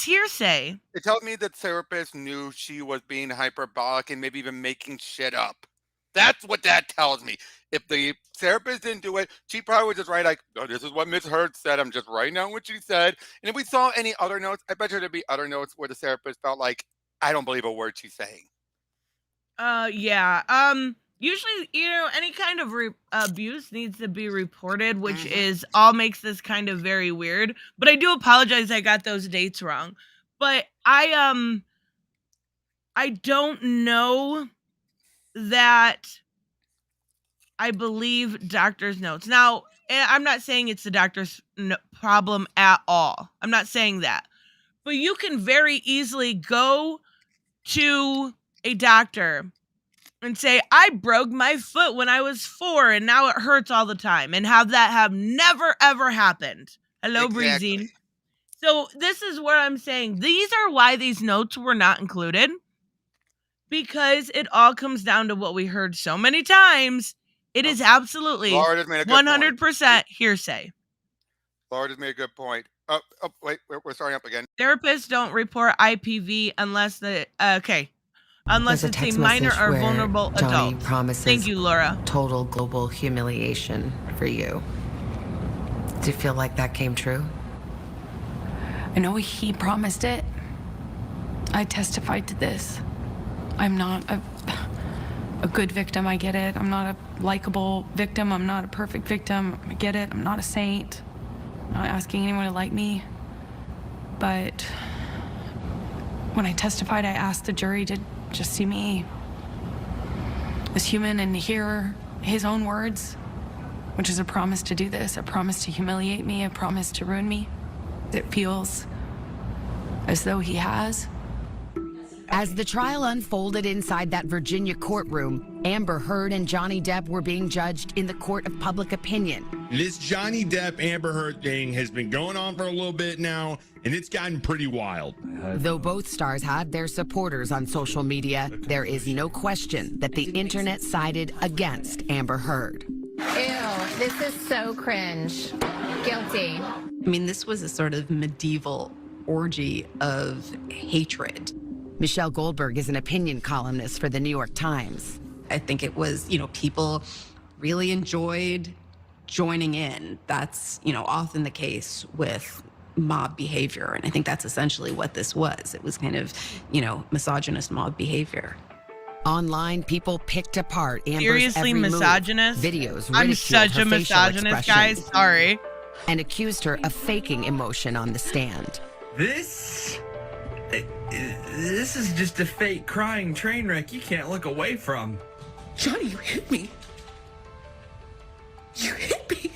hearsay. It tells me the therapist knew she was being hyperbolic and maybe even making shit up. That's what that tells me. If the therapist didn't do it, she probably would just write like, oh, this is what Miss Hurd said. I'm just writing down what she said. And if we saw any other notes, I bet you there'd be other notes where the therapist felt like, I don't believe a word she's saying. Yeah. Usually, any kind of abuse needs to be reported, which is all makes this kind of very weird. But I do apologize I got those dates wrong. But I don't know that I believe doctor's notes. Now, I'm not saying it's the doctor's problem at all. I'm not saying that. But you can very easily go to a doctor and say, I broke my foot when I was 4 and now it hurts all the time, and have that have never, ever happened. Hello, exactly. Breezy. So this is where I'm saying these are why these notes were not included, because it all comes down to what we heard so many times. It is absolutely 100% hearsay. Laura just made a good point. Oh, wait, we're starting up again. Therapists don't report IPV unless unless it's a minor or vulnerable Johnny adult. Promises Thank you, Laura. Total global humiliation for you. Do you feel like that came true? I know he promised it. I testified to this. I'm not a good victim, I get it. I'm not a likable victim. I'm not a perfect victim, I get it. I'm not a saint. I'm not asking anyone to like me. but when I testified, I asked the jury to just see me as human and hear his own words, which is a promise to do this, a promise to humiliate me, a promise to ruin me. It feels as though he has. As the trial unfolded inside that Virginia courtroom, Amber Heard and Johnny Depp were being judged in the court of public opinion. This Johnny Depp Amber Heard thing has been going on for a little bit now, and it's gotten pretty wild. Though both stars had their supporters on social media, there is no question that the internet sided against Amber Heard. Ew, this is so cringe. Guilty. I mean, this was a sort of medieval orgy of hatred. Michelle Goldberg is an opinion columnist for the New York Times. I think it was, people really enjoyed joining in. That's, often the case with mob behavior. And I think that's essentially what this was. It was kind of, misogynist mob behavior. Online, people picked apart Amber's Seriously, every misogynist? move. Videos I'm ridiculed such her a facial misogynist, guys. expressions Sorry. And accused her of faking emotion on the stand. This is just a fake crying train wreck you can't look away from. Johnny, you hit me. You hit me.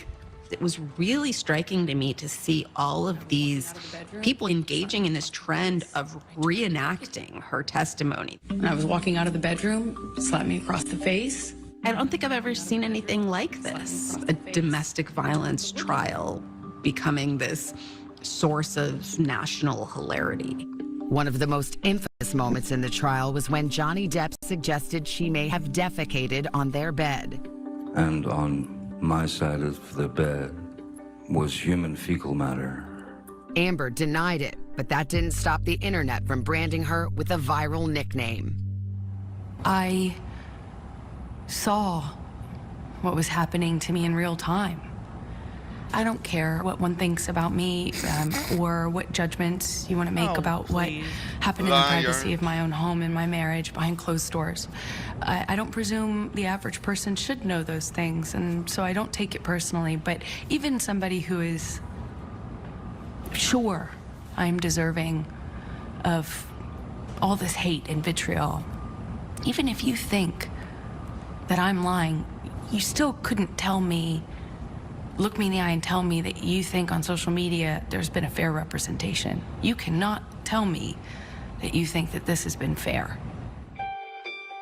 It was really striking to me to see all of these people engaging in this trend of reenacting her testimony. When I was walking out of the bedroom, slapped me across the face. I don't think I've ever seen anything like this. A domestic violence trial becoming this source of national hilarity. One of the most infamous moments in the trial was when Johnny Depp suggested she may have defecated on their bed. And on my side of the bed was human fecal matter. Amber denied it, but that didn't stop the internet from branding her with a viral nickname. I saw what was happening to me in real time. I don't care what one thinks about me or what judgments you want to make about what happened in the privacy of my own home and my marriage behind closed doors. I don't presume the average person should know those things, and so I don't take it personally. But even somebody who is sure I'm deserving of all this hate and vitriol, even if you think that I'm lying, you still couldn't tell me, look me in the eye and tell me that you think on social media there's been a fair representation. You cannot tell me that you think that this has been fair.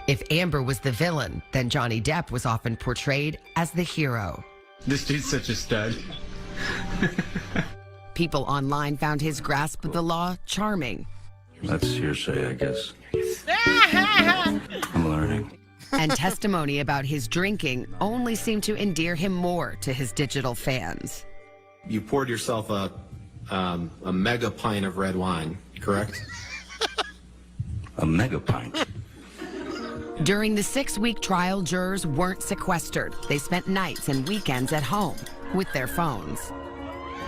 If Amber was the villain, then Johnny Depp was often portrayed as the hero. This dude's such a stud. People online found his grasp of the law charming. That's hearsay, I guess. I'm learning. And testimony about his drinking only seemed to endear him more to his digital fans. You poured yourself a mega pint of red wine, correct? A mega pint? During the 6-week trial, jurors weren't sequestered. They spent nights and weekends at home with their phones.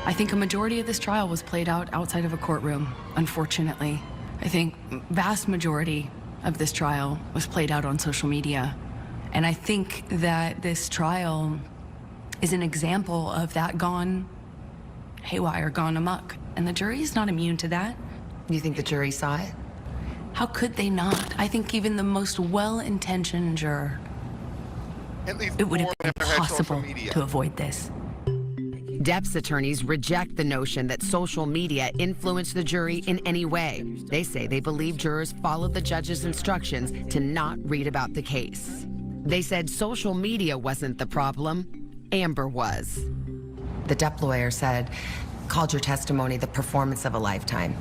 I think a majority of this trial was played out outside of a courtroom, unfortunately. I think vast majority of this trial was played out on social media. And I think that this trial is an example of that gone haywire, gone amok. And the jury is not immune to that. You think the jury saw it? How could they not? I think even the most well-intentioned juror, it would have been impossible to avoid this. Depp's attorneys reject the notion that social media influenced the jury in any way. They say they believe jurors followed the judge's instructions to not read about the case. They said social media wasn't the problem, Amber was. The Depp lawyer called your testimony the performance of a lifetime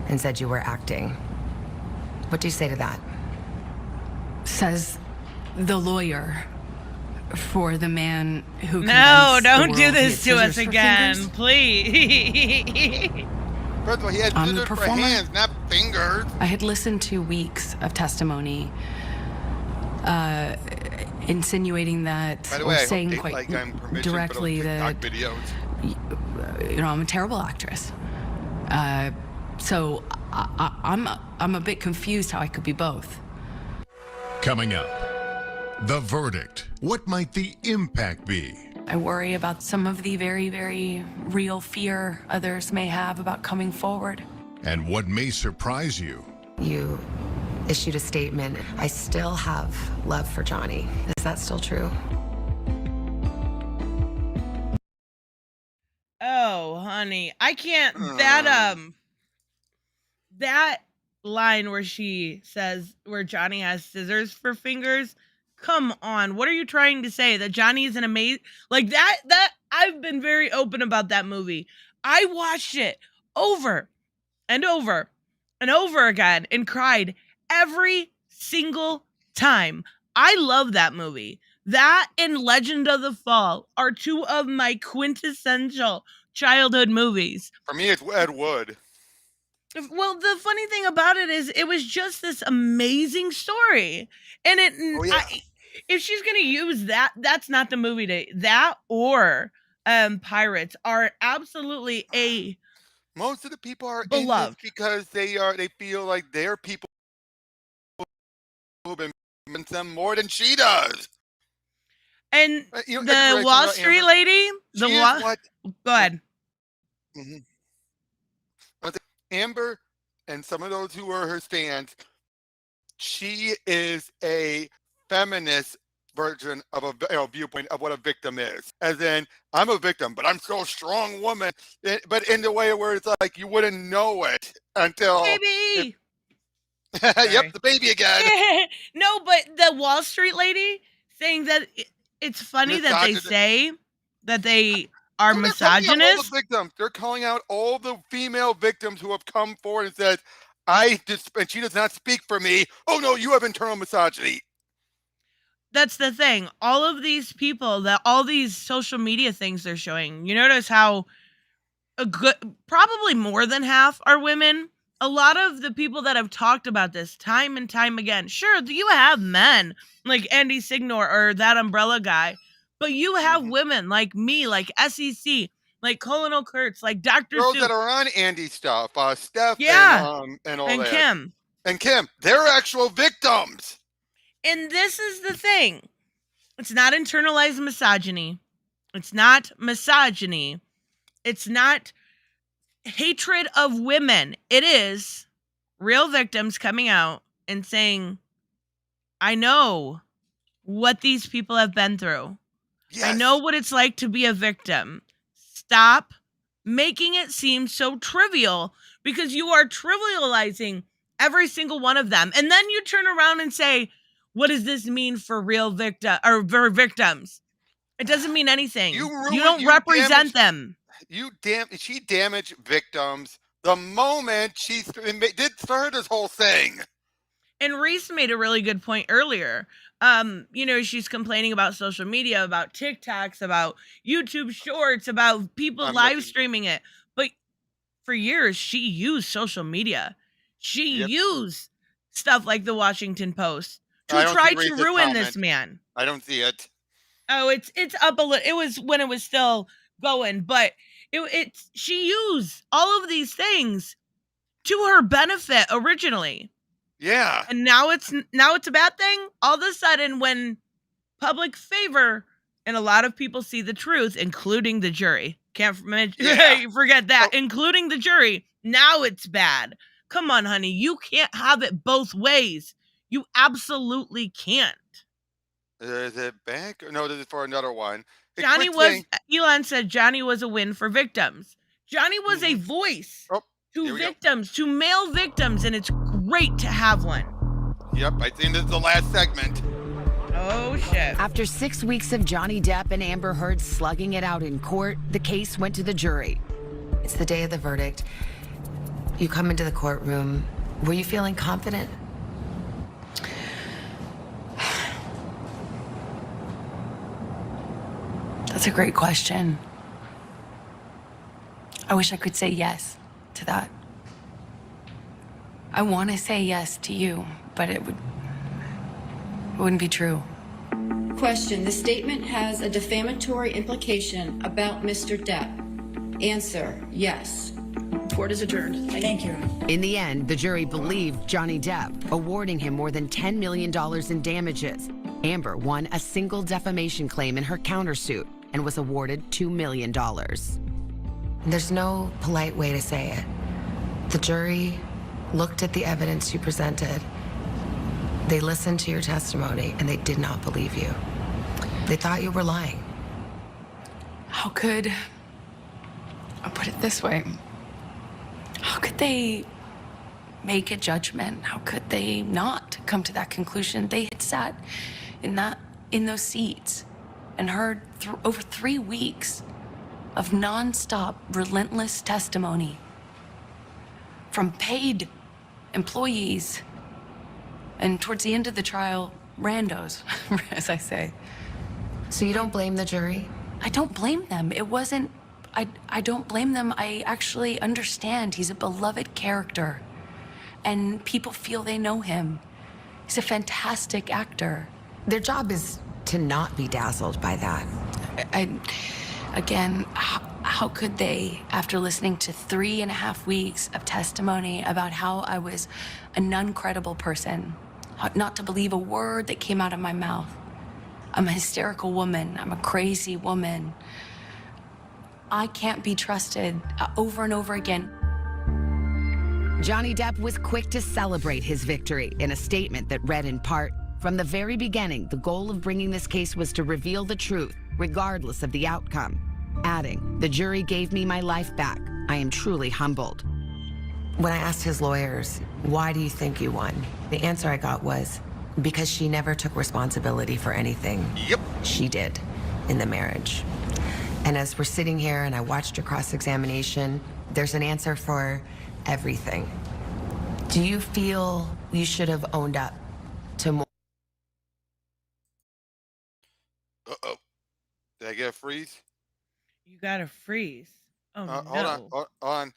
and said you were acting. What do you say to that? Says the lawyer for the man who No, don't do this to us again, please. First of all, he had I'm the scissors for performer. hands, not fingers. I had listened to weeks of testimony insinuating that, By the or way, I saying hope quite Dateline got permission directly for those that, TikTok videos. I'm a terrible actress. So I'm a bit confused how I could be both. Coming up, the verdict. What might the impact be? I worry about some of the very, very real fear others may have about coming forward. and what may surprise you. You issued a statement. I still have love for Johnny. Is that still true? Oh, honey, I can't. That line where she says where Johnny has scissors for fingers. Come on, what are you trying to say? That Johnny is an amazing like that? I've been very open about that movie. I watched it over and over and over again and cried every single time. I love that movie. That and Legend of the Fall are two of my quintessential childhood movies. For me, it's Ed Wood. Well, the funny thing about it is it was just this amazing story. And if she's going to use that, that's not the movie that or Pirates are absolutely a Most of the people are beloved in this because they feel like they're people who've been them more than she does. And the Wall Street lady, go ahead. Mm-hmm. Amber and some of those who are her stands, she is a feminist version of a viewpoint of what a victim is. As in, I'm a victim, but I'm still a strong woman. But in the way where it's like you wouldn't know it until baby. Yep, the baby again. No, but the Wall Street lady saying that it's funny that they say that they are misogynist. They're calling out all the female victims who have come forward and said, and she does not speak for me. Oh no, you have internal misogyny. That's the thing. All of these people, all these social media things they're showing, you notice how probably more than half are women. A lot of the people that have talked about this time and time again, sure, you have men like Andy Signor or that Umbrella guy, but you have women like me, like SEC, like Colonel Kurtz, like Dr. Girls Seuss. that are on Andy stuff, Steph and all and that. Kim. And Kim, they're actual victims. And this is the thing. It's not internalized misogyny. It's not misogyny. It's not hatred of women. It is real victims coming out and saying, I know what these people have been through. Yes. I know what it's like to be a victim. Stop making it seem so trivial because you are trivializing every single one of them. And then you turn around and say, what does this mean for real victims? It doesn't mean anything. You don't represent them. She damaged victims the moment she did start this whole thing. And Reese made a really good point earlier. She's complaining about social media, about TikToks, about YouTube Shorts, about people live streaming it. But for years, she used social media. She used stuff like the Washington Post to try to ruin this man. I don't see it. Oh, it's up a little. It was when it was still going, but she used all of these things to her benefit originally. Yeah. And now it's a bad thing. All of a sudden, when public favor and a lot of people see the truth, including the jury, can't forget that, including the jury, now it's bad. Come on, honey. You can't have it both ways. You absolutely can't. Is it back? No, this is for another one. Elon said Johnny was a win for victims. Johnny was a voice to victims, to male victims, and it's great to have one. Yep, I think this is the last segment. Oh, shit. After 6 weeks of Johnny Depp and Amber Heard slugging it out in court, the case went to the jury. It's the day of the verdict. You come into the courtroom. Were you feeling confident? That's a great question. I wish I could say yes to that. I want to say yes to you, but it wouldn't be true. Question. The statement has a defamatory implication about Mr. Depp. Answer, yes. Court is adjourned. Thank you. In the end, the jury believed Johnny Depp, awarding him more than $10 million in damages. Amber won a single defamation claim in her countersuit and was awarded $2 million. There's no polite way to say it, The jury looked at the evidence you presented. They listened to your testimony, and they did not believe you. They thought you were lying. How could, I'll put it this way, how could they make a judgment? How could they not come to that conclusion? They had sat in those seats and heard over 3 weeks of nonstop, relentless testimony from paid employees, and towards the end of the trial, randos, as I say. So you don't blame the jury? I don't blame them. It wasn't, I don't blame them. I actually understand he's a beloved character, and people feel they know him. He's a fantastic actor. Their job is to not be dazzled by that. Again, how could they, after listening to 3.5 weeks of testimony about how I was an uncredible person, not to believe a word that came out of my mouth? I'm a hysterical woman. I'm a crazy woman. I can't be trusted over and over again. Johnny Depp was quick to celebrate his victory in a statement that read in part, "From the very beginning, the goal of bringing this case was to reveal the truth, regardless of the outcome," adding, "The jury gave me my life back. I am truly humbled." When I asked his lawyers, why do you think you won? The answer I got was, because she never took responsibility for anything. Yep. She did in the marriage. And as we're sitting here and I watched your cross-examination, there's an answer for everything. Do you feel you should have owned up to more? Uh-oh. Did I get a freeze? You got to freeze. Oh, no. Hold on.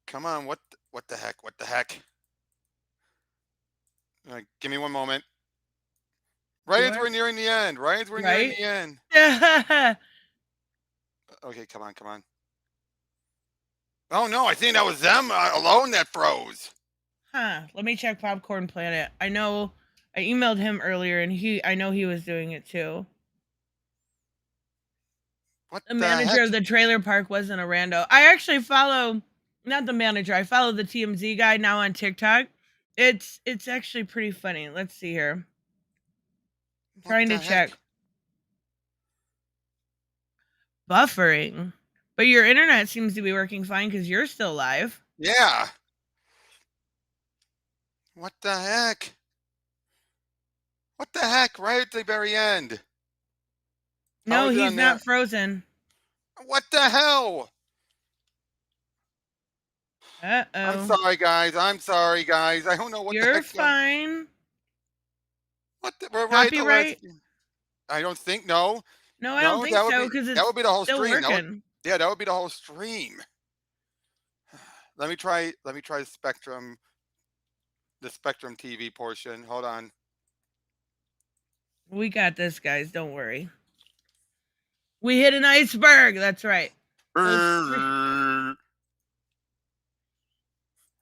Come on. What the heck? What the heck? Give me one moment. Right as we're nearing the end. Right as we're nearing the end. Okay, come on. Oh, no. I think that was them alone that froze. Huh. Let me check Popcorn Planet. I know I emailed him earlier, and I know he was doing it too. What the manager of the trailer park wasn't a rando. I actually follow, not the manager, I follow the TMZ guy now on TikTok. It's actually pretty funny. Let's see here. I'm trying to check. Buffering. But your internet seems to be working fine because you're still live. Yeah. What the heck? What the heck? Right at the very end. No, he's not frozen. What the hell? Uh-oh. I'm sorry, guys. I don't know what the heck. You're fine. What the, we're Copyright? I don't think, no. No, I don't think so, because it's that would be the whole still stream. working. That would be the whole stream. Let me try the Spectrum TV portion. Hold on. We got this, guys. Don't worry. We hit an iceberg. That's right.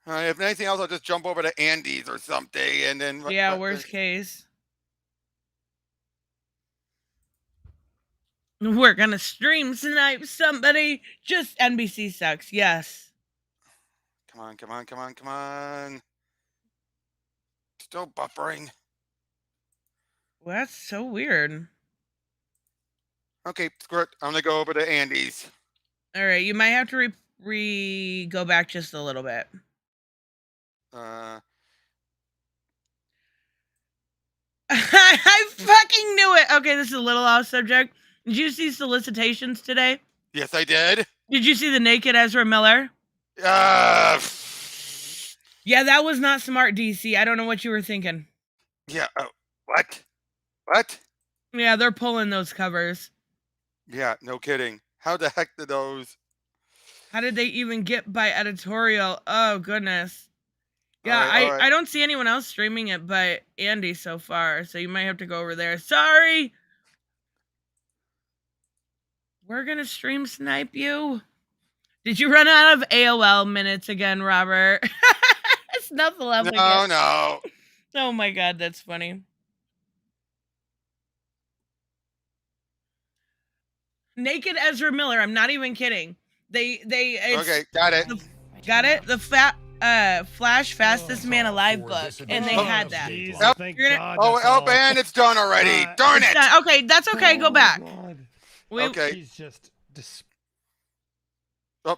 If anything else, I'll just jump over to Andy's or something, and then worst case. We're gonna stream snipe somebody. Just NBC sucks. Yes. Come on. Still buffering. Well, that's so weird. Okay, screw it. I'm gonna go over to Andy's. All right, you might have to go back just a little bit. I fucking knew it. Okay, this is a little off subject. Did you see solicitations today? Yes, I did. Did you see the naked Ezra Miller? Yeah, that was not smart, DC. I don't know what you were thinking. Yeah. What? Yeah, they're pulling those covers. Yeah, no kidding. How the heck did those? How did they even get by editorial? Oh, goodness. Yeah, all right. I don't see anyone else streaming it but Andy so far, so you might have to go over there. Sorry! We're gonna stream snipe you. Did you run out of AOL minutes again, Robert? Snuffle up again. No. Oh my god, that's funny. Naked Ezra Miller, I'm not even kidding. They okay, got it. Got it? The Flash Fastest Man Alive book, and they had that. Yep. Thank You're God. Oh, that's all. and it's done already. Darn It's it. done. Okay, that's okay. Go back. God. Okay. She's just Oh,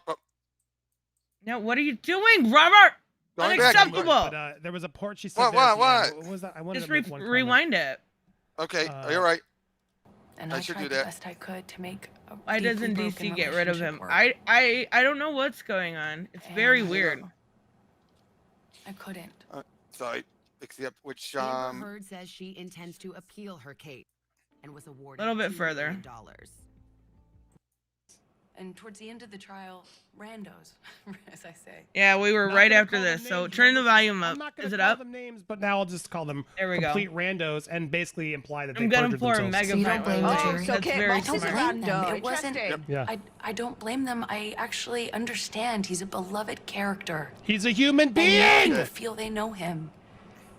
Now, what are you doing, Robert? Going back. Unacceptable. But there was a part she said. What, there at the what? end. What was that? I wanted Just to make one comment. rewind it. Okay, you're right. And I I should tried do the that. best I could to make a Why deeply doesn't broken DC get rid of him? relationship work. I don't know what's going on. It's very weird. I couldn't. Sorry. Except which Amber Heard says she intends to appeal her case and was awarded A little bit $2 further. million. And towards the end of the trial, randos, as I say. Yeah, we were Not right gonna after call them this. So names, turn the remember? volume I'm up. not gonna Is it call up? them names, but now I'll just call them There we go. complete randos and basically imply that they I'm gonna perjured pour a themselves. mega pint. That's very I don't smart. blame them. It wasn't. Yeah. I don't blame them. I actually understand. He's a beloved character. He's a human And being. people feel they know him.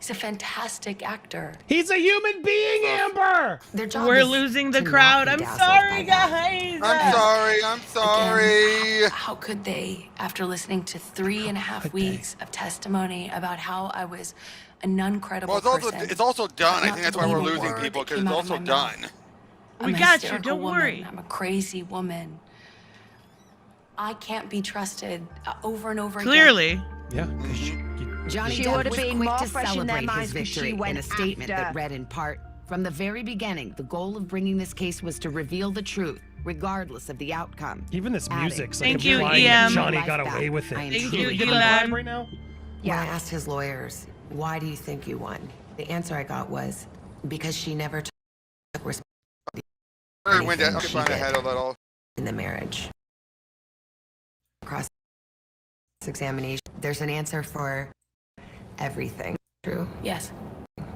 He's a fantastic actor. He's a human being, Amber. Their job We're is losing the to not crowd. be I'm dazzled sorry, by that. guys. I'm sorry. Again, how could they, after listening to 3.5 weeks of testimony about how I was an uncredible person? It's also done. I not think that's to why we're believe a losing word people, that because came it's out of also my done. mouth. We I'm a got you, hysterical don't woman. worry. I'm a crazy woman. I can't be trusted over and over Clearly. Yeah. Johnny She Depp would've was been quick more to fresh in their celebrate his minds if she victory in went a statement after. that read in part, "From the very beginning, the goal of bringing this case was to reveal the truth, regardless of the outcome." Even this Adding, music's like Thank you, implying EM. that Johnny Life got back. away with it. I am Thank you, truly Getting a Elon. vibe right now? When I asked his lawyers, why do you think you won? The answer I got was, because she never took responsibility for Or went anything down, she okay, did ahead a little. in the marriage. Cross-examination, there's an answer for everything. True? Yes,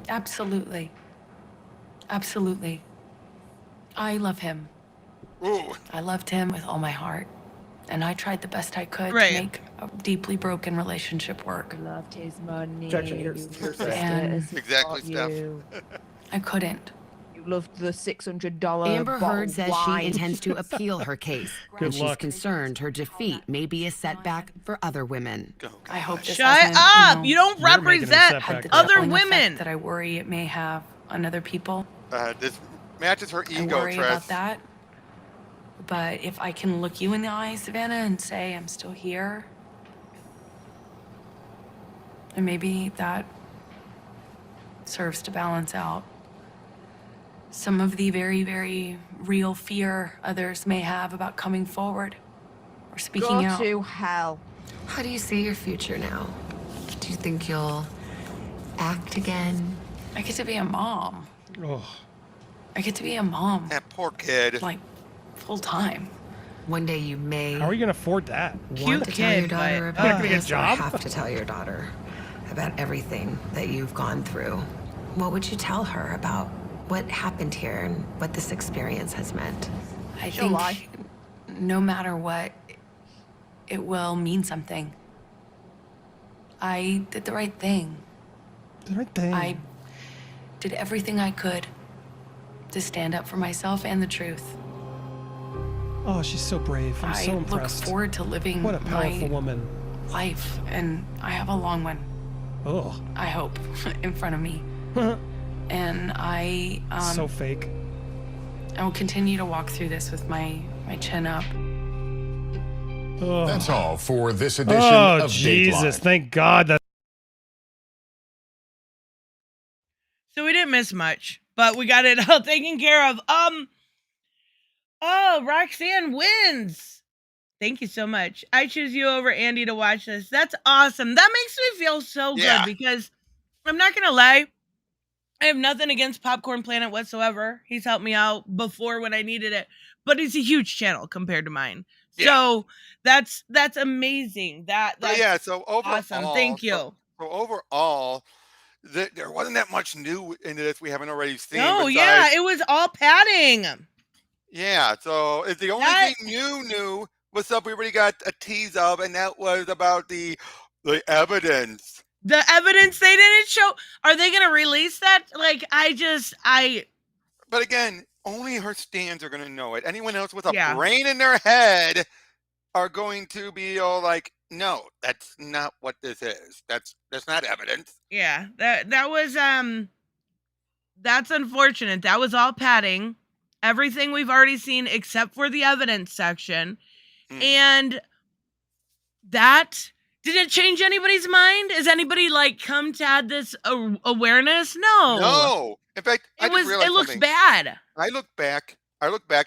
absolutely. Absolutely. I love him. Ooh. I loved him with all my heart. And I tried the best I could Right. to make a deeply broken relationship work. Loved his money. Objection, you your loved And his Exactly, got Steph. you. I couldn't. You loved the $600 Amber bottle Heard of says wine. she intends to appeal her case, Good and she's luck. concerned her defeat may be a setback for other women. I hope this Shut hasn't, up. You don't You're making it a represent setback. other crippling effect women. that I worry it may have on other people. This matches her I ego, worry about Tress. that. But if I can look you in the eye, Savannah, and say I'm still here, and maybe that serves to balance out some of the very, very real fear others may have about coming forward or speaking Go out. to hell. How do you see your future now? Do you think you'll act again? I get to be a mom. Oh. I get to be a mom, That poor kid. like, full time. One day you may How are you gonna afford that? want to tell your daughter Not about gonna get a this, or job? have to tell your daughter about everything that you've gone through. What would you tell her about what happened here and what this experience has meant? I She'll think lie. no matter what, it will mean something. I did the right thing. The right thing. I did everything I could to stand up for myself and the truth. Oh, she's so brave. I'm I so look impressed. forward to living What a powerful my woman. life, and I have a long one, Oh. I hope, in front of me. And I So fake. I will continue to walk through this with my chin up. Oh. That's all for this edition Oh, of Jesus. Dateline. Thank God that. So we didn't miss much, but we got it all taken care of. Oh, Roxanne wins. Thank you so much. I choose you over Andy to watch this. That's awesome. That makes me feel so Yeah. good because I'm not gonna lie. I have nothing against Popcorn Planet whatsoever. He's helped me out before when I needed it, but it's a huge channel compared to mine. Yeah. So that's amazing. But That's yeah, so overall, awesome. Thank you. So overall, there wasn't that much new in this we haven't already seen. No, besides- yeah, it was all padding. Yeah, so it's the only That- thing new was stuff we already got a tease of, and that was about the evidence. The evidence they didn't show. Are they gonna release that? Like, But again, only her stands are going to know it. Anyone else with a Yeah. brain in their head are going to be all like, no, that's not what this is. That's not evidence. Yeah, that was that's unfortunate. That was all padding. Everything we've already seen except for the evidence section. And that did it change anybody's mind? Is anybody like come to add this awareness? No. No. In fact, I just realized it looks something. bad. I look back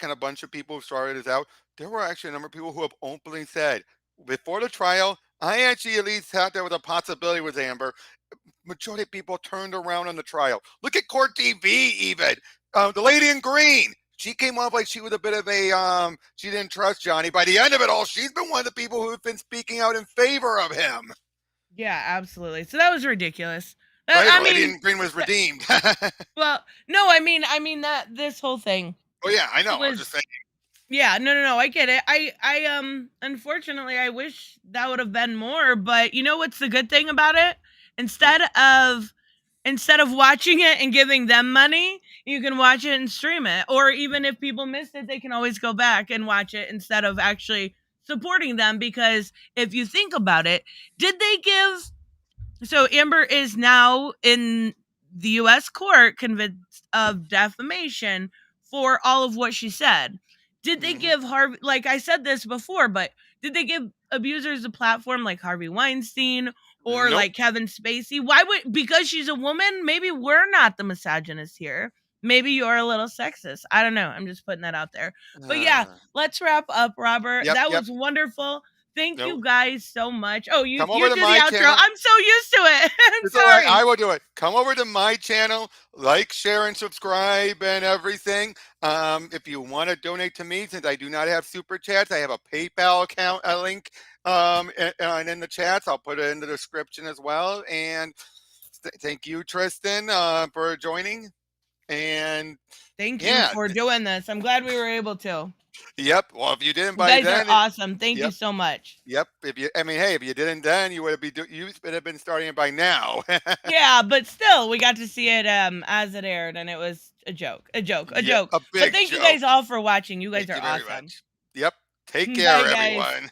on a bunch of people who started this out. There were actually a number of people who have openly said, before the trial, I actually at least thought there was a possibility with Amber. Majority of people turned around on the trial. Look at Court TV even. The lady in green. She came off like she was a bit of a, she didn't trust Johnny. By the end of it all, she's been one of the people who've been speaking out in favor of him. Yeah, absolutely. So that was ridiculous. Right? I Lady mean, in green was redeemed. well, no, I mean that this whole thing. Oh yeah, I know. I was just saying. Yeah, no, I get it. I unfortunately, I wish that would have been more, but you know what's the good thing about it? Instead of watching it and giving them money, you can watch it and stream it. Or even if people missed it, they can always go back and watch it instead of actually supporting them. Because if you think about it, did they give... So Amber is now in the U.S. court convinced of defamation for all of what she said. Did they give Harvey... Like I said this before, but did they give abusers a platform like Harvey Weinstein or like Kevin Spacey? Why would... Because she's a woman? Maybe we're not the misogynist here. Maybe you're a little sexist. I don't know. I'm just putting that out there. But yeah, let's wrap up, Robert. That was wonderful. Thank you guys so much. Oh, you do the outro. Channel. I'm so used to it. I'm sorry. Right. I will do it. Come over to my channel, like, share, and subscribe and everything. If you want to donate to me, since I do not have super chats, I have a PayPal account link and in the chats. I'll put it in the description as well. And thank you, Tristan, for joining. And thank you for doing this. I'm glad we were able to. Yep. Well, if you didn't you by guys then, are awesome. Thank you so much. Yep. If you didn't then, you would have been starting it by now. Yeah, but still, we got to see it as it aired, and it was a joke. A joke. A big But thank you guys all for watching. You guys are awesome. Yep. Take care, everyone.